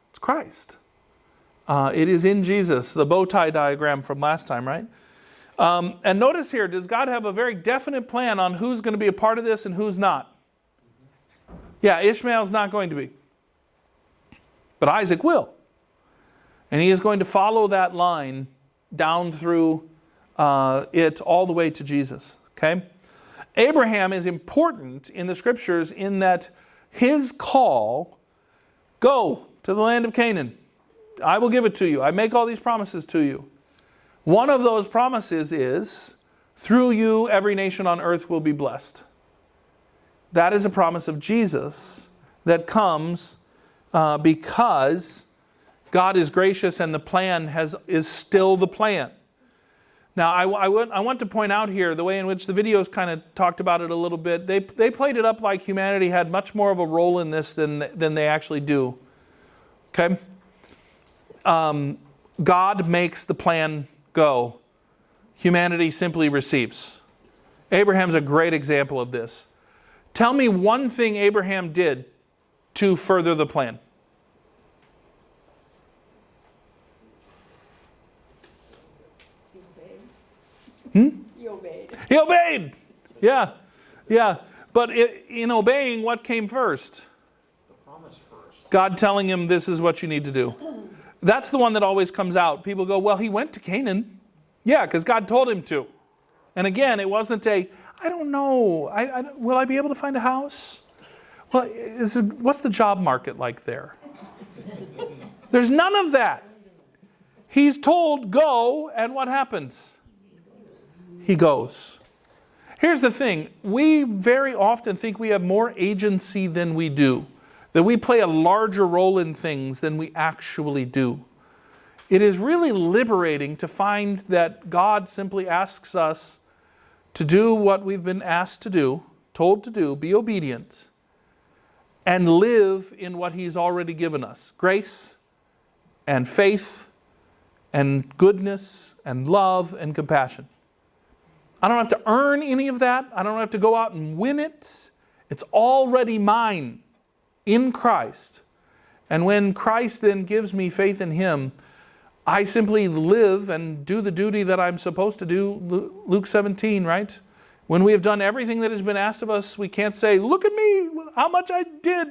It's Christ. It is in Jesus, the bow tie diagram from last time, right? And notice here, does God have a very definite plan on who's going to be a part of this and who's not? Yeah, Ishmael's not going to be. But Isaac will. And he is going to follow that line down through it all the way to Jesus. Okay? Abraham is important in the Scriptures in that his call, go to the land of Canaan. I will give it to you. I make all these promises to you. One of those promises is, through you every nation on earth will be blessed. That is a promise of Jesus that comes because God is gracious and the plan is still the plan. Now, I want to point out here the way in which the videos kind of talked about it a little bit. They played it up like humanity had much more of a role in this than they actually do. Okay? God makes the plan go. Humanity simply receives. Abraham's a great example of this. Tell me one thing Abraham did to further the plan. He obeyed. He obeyed. Yeah. Yeah. But in obeying, what came first? The promise first. God telling him this is what you need to do. That's the one that always comes out. People go, well, he went to Canaan. Yeah, because God told him to. And again, it wasn't I don't know. Will I be able to find a house? Well, what's the job market like there? There's none of that. He's told, go, and what happens? He goes. Here's the thing. We very often think we have more agency than we do. That we play a larger role in things than we actually do. It is really liberating to find that God simply asks us to do what we've been asked to do, told to do, be obedient, and live in what He's already given us. Grace and faith and goodness and love and compassion. I don't have to earn any of that. I don't have to go out and win it. It's already mine in Christ. And when Christ then gives me faith in Him, I simply live and do the duty that I'm supposed to do. Luke 17, right? When we have done everything that has been asked of us, we can't say, look at me, how much I did.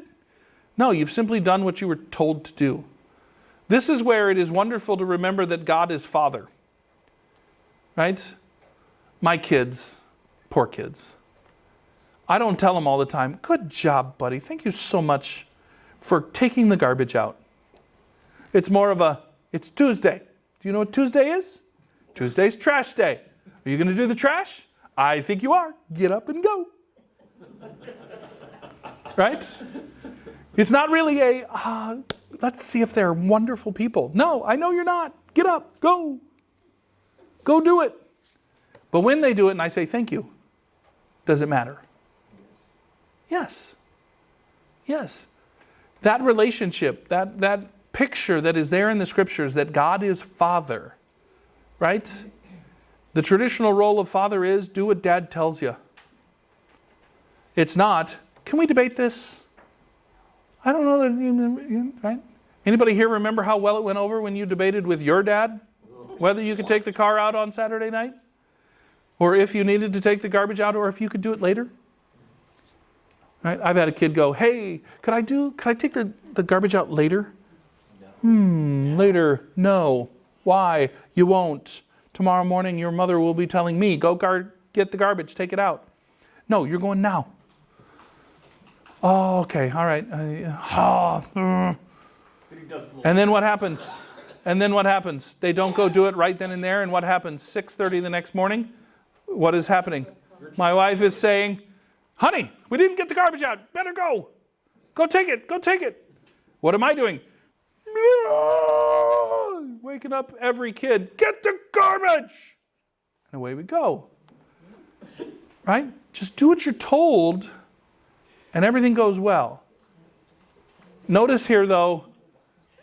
No, you've simply done what you were told to do. This is where it is wonderful to remember that God is Father. Right? My kids, poor kids. I don't tell them all the time, good job, buddy. Thank you so much for taking the garbage out. It's more of it's Tuesday. Do you know what Tuesday is? Tuesday's trash day. Are you going to do the trash? I think you are. Get up and go. Right? It's not really let's see if they're wonderful people. No, I know you're not. Get up. Go. Go do it. But when they do it and I say thank you, does it matter? Yes. Yes. That relationship, that picture that is there in the Scriptures that God is Father, right? The traditional role of Father is do what Dad tells you. It's not. Can we debate this? I don't know that, right? Anybody here remember how well it went over when you debated with your dad? Whether you could take the car out on Saturday night? Or if you needed to take the garbage out, or if you could do it later? Right? I've had a kid go, hey, could I take the garbage out later? No. Later. No. Why? You won't. Tomorrow morning your mother will be telling me, go get the garbage, take it out. No, you're going now. Oh, okay, all right. And then what happens? They don't go do it right then and there, and what happens? 6:30 the next morning? What is happening? My wife is saying, honey, we didn't get the garbage out. Better go. Go take it. What am I doing? Waking up every kid. Get the garbage. And away we go. Right? Just do what you're told and everything goes well. Notice here, though,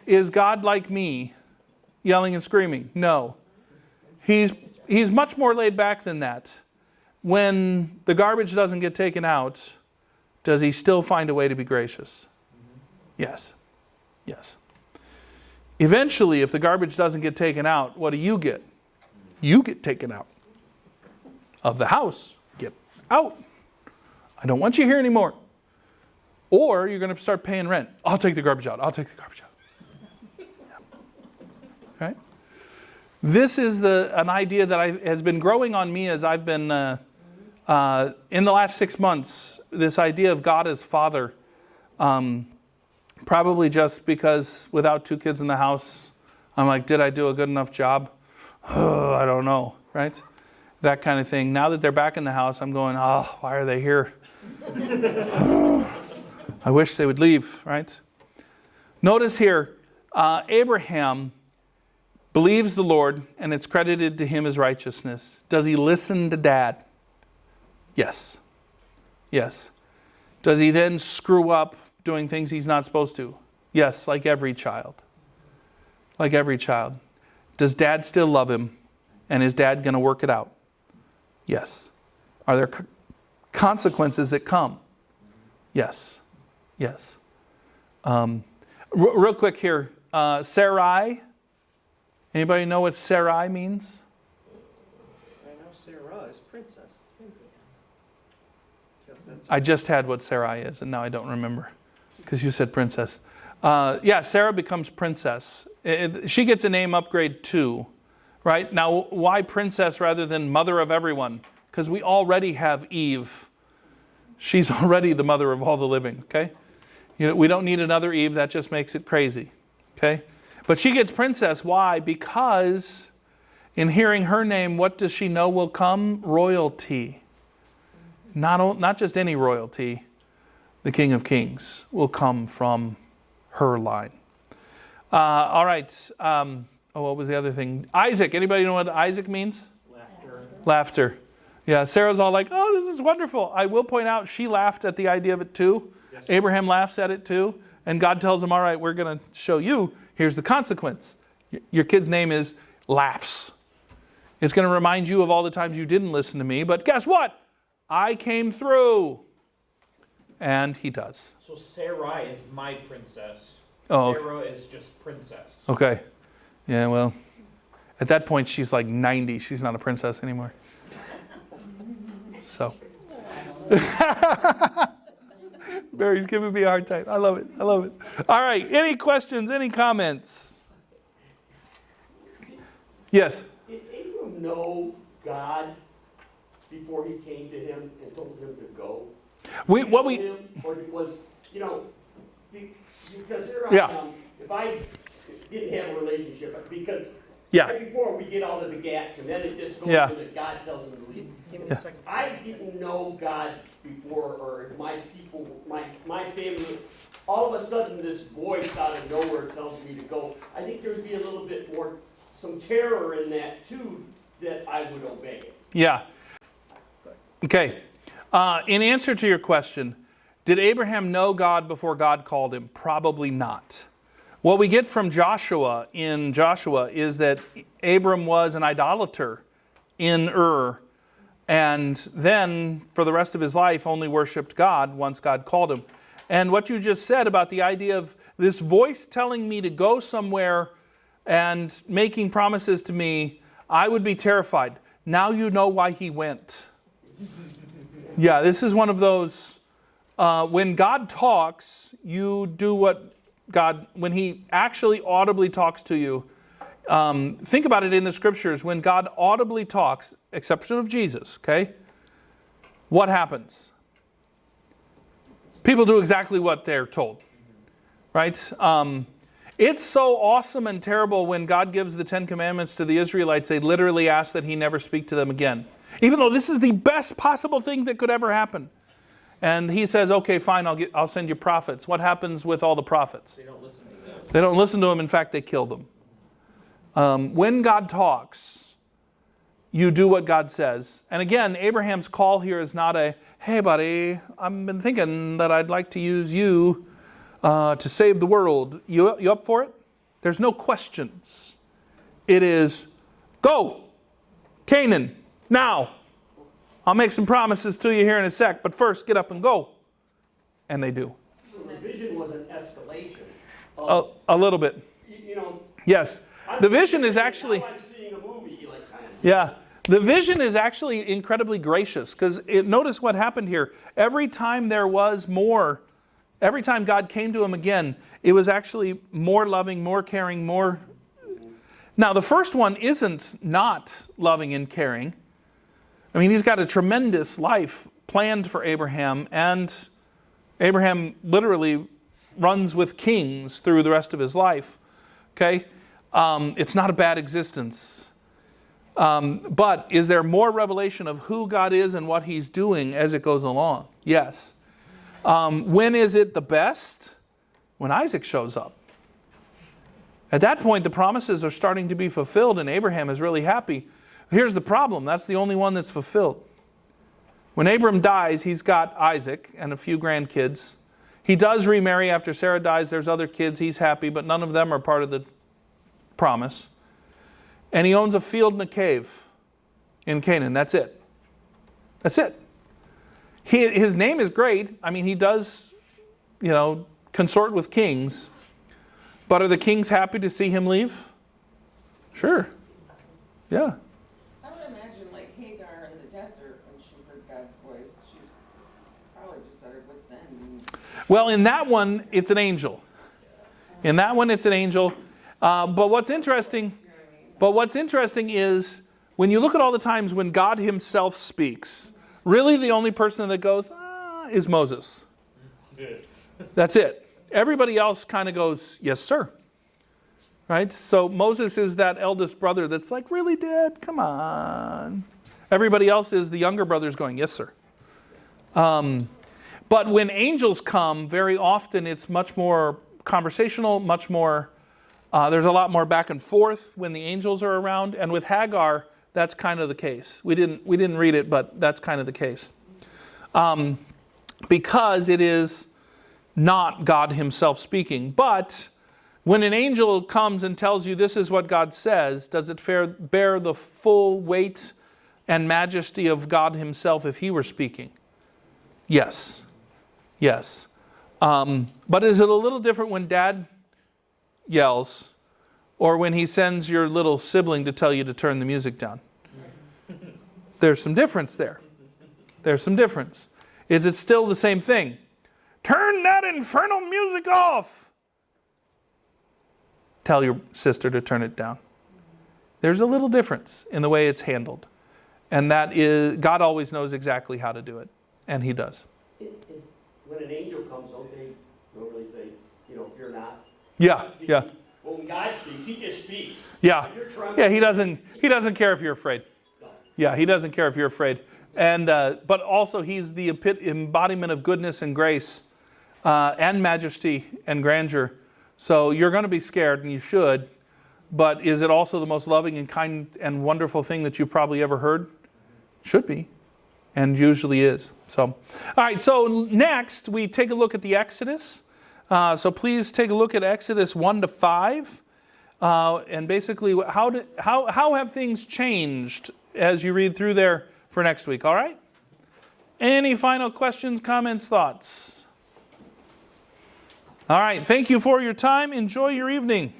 is God like me, yelling and screaming? No. He's much more laid back than that. When the garbage doesn't get taken out, does he still find a way to be gracious? Yes. Yes. Eventually, if the garbage doesn't get taken out, what do you get? You get taken out of the house. Get out. I don't want you here anymore. Or you're going to start paying rent. I'll take the garbage out. Yeah. Right? This is an idea that has been growing on me as I've been, in the last 6 months, this idea of God as Father. Probably just because without 2 kids in the house, I'm like, did I do a good enough job? I don't know, right? That kind of thing. Now that they're back in the house, I'm going, why are they here? I wish they would leave, right? Notice here, Abraham believes the Lord, and it's credited to him as righteousness. Does he listen to Dad? Yes. Yes. Does he then screw up doing things he's not supposed to? Yes, like every child. Like every child. Does Dad still love him? And is Dad going to work it out? Yes. Are there consequences that come? Yes. Yes. Real quick here. Sarai. Anybody know what Sarai means? I know Sarah is princess. I just had what Sarai is, and now I don't remember because you said princess. Sarah becomes princess. She gets a name upgrade too, right? Now, why princess rather than mother of everyone? Because we already have Eve. She's already the mother of all the living, okay? We don't need another Eve. That just makes it crazy, okay? But she gets princess. Why? Because in hearing her name, what does she know will come? Royalty. Not just any royalty. The King of Kings will come from her line. All right. What was the other thing? Isaac. Anybody know what Isaac means? Laughter. Yeah, Sarah's all like, oh, this is wonderful. I will point out she laughed at the idea of it too. Yes. Abraham laughs at it too. And God tells him, all right, we're going to show you. Here's the consequence. Your kid's name is Laughs. It's going to remind you of all the times you didn't listen to me. But guess what? I came through. And he does. So Sarai is my princess. Oh. Sarah is just princess. Okay. Yeah, well, at that point, she's like 90. She's not a princess anymore. So. Barry's giving me a hard time. I love it. All right. Any questions? Any comments? Yes? Did Abram know God before he came to him and told him to go? Or was, because here I am, if I didn't have a relationship, because right before we get all the begats, and then it just goes to that God tells him to leave. I didn't know God before, or my people, my family, all of a sudden this voice out of nowhere tells me to go. I think there would be a little bit more, some terror in that too, that I would obey it. Yeah. Okay. In answer to your question, did Abraham know God before God called him? Probably not. What we get from Joshua is that Abram was an idolater in Ur and then for the rest of his life only worshipped God once God called him. And what you just said about the idea of this voice telling me to go somewhere and making promises to me, I would be terrified. Now you know why he went. Yeah, this is one of those, when God talks, you do what God, when he actually audibly talks to you. Think about it in the scriptures. When God audibly talks, exception of Jesus, okay? What happens? People do exactly what they're told, right? It's so awesome and terrible when God gives the Ten Commandments to the Israelites, they literally ask that he never speak to them again. Even though this is the best possible thing that could ever happen. And he says, okay, fine, I'll send you prophets. What happens with all the prophets? They don't listen to them. They don't listen to them. In fact, they kill them. When God talks, you do what God says. And again, Abraham's call here is not a, hey buddy, I've been thinking that I'd like to use you to save the world. You up for it? There's no questions. It is, go, Canaan, now. I'll make some promises to you here in a sec, but first get up and go. And they do. So the vision was an escalation. A little bit. You know. Yes. The vision is actually... Now I'm seeing a movie, like kind of. Yeah. The vision is actually incredibly gracious, because notice what happened here. Every time there was more, every time God came to him again, it was actually more loving, more caring, more... Now, the first one isn't not loving and caring. I mean, he's got a tremendous life planned for Abraham, and Abraham literally runs with kings through the rest of his life. Okay? It's not a bad existence. But is there more revelation of who God is and what he's doing as it goes along? Yes. When is it the best? When Isaac shows up. At that point, the promises are starting to be fulfilled, and Abraham is really happy. Here's the problem. That's the only one that's fulfilled. When Abram dies, he's got Isaac and a few grandkids. He does remarry after Sarah dies. There's other kids. He's happy, but none of them are part of the promise. And he owns a field and a cave in Canaan. That's it. That's it. His name is great. I mean, he does, consort with kings. But are the kings happy to see him leave? Sure. Yeah. I would imagine like Hagar in the desert when she heard God's voice, she probably just started with them. Well, in that one, it's an angel. In that one, it's an angel. But what's interesting is when you look at all the times when God himself speaks, really the only person that goes, is Moses. That's it. Everybody else kind of goes, yes, sir. Right? So Moses is that eldest brother that's like, really, Dad? Come on. Everybody else is the younger brothers going, yes, sir. But when angels come, very often it's much more conversational, much more, there's a lot more back and forth when the angels are around. And with Hagar, that's kind of the case. We didn't read it, but that's kind of the case. Because it is not God himself speaking. But when an angel comes and tells you this is what God says, does it bear the full weight and majesty of God himself if he were speaking? Yes. Yes. But is it a little different when Dad yells or when he sends your little sibling to tell you to turn the music down? There's some difference there. There's some difference. Is it still the same thing? Turn that infernal music off. Tell your sister to turn it down. There's a little difference in the way it's handled. And that is, God always knows exactly how to do it. And he does. When an angel comes, don't they normally say, fear not? Yeah, yeah. Well, when God speaks, he just speaks. Yeah. Yeah, he doesn't care if you're afraid. Yeah, he doesn't care if you're afraid. And but also he's the embodiment of goodness and grace. And majesty and grandeur. So you're going to be scared, and you should. But is it also the most loving and kind and wonderful thing that you've probably ever heard? Should be. And usually is. So, all right, so next we take a look at the Exodus. So please take a look at Exodus 1-5. And basically, how have things changed as you read through there for next week, all right? Any final questions, comments, thoughts? All right, thank you for your time. Enjoy your evening.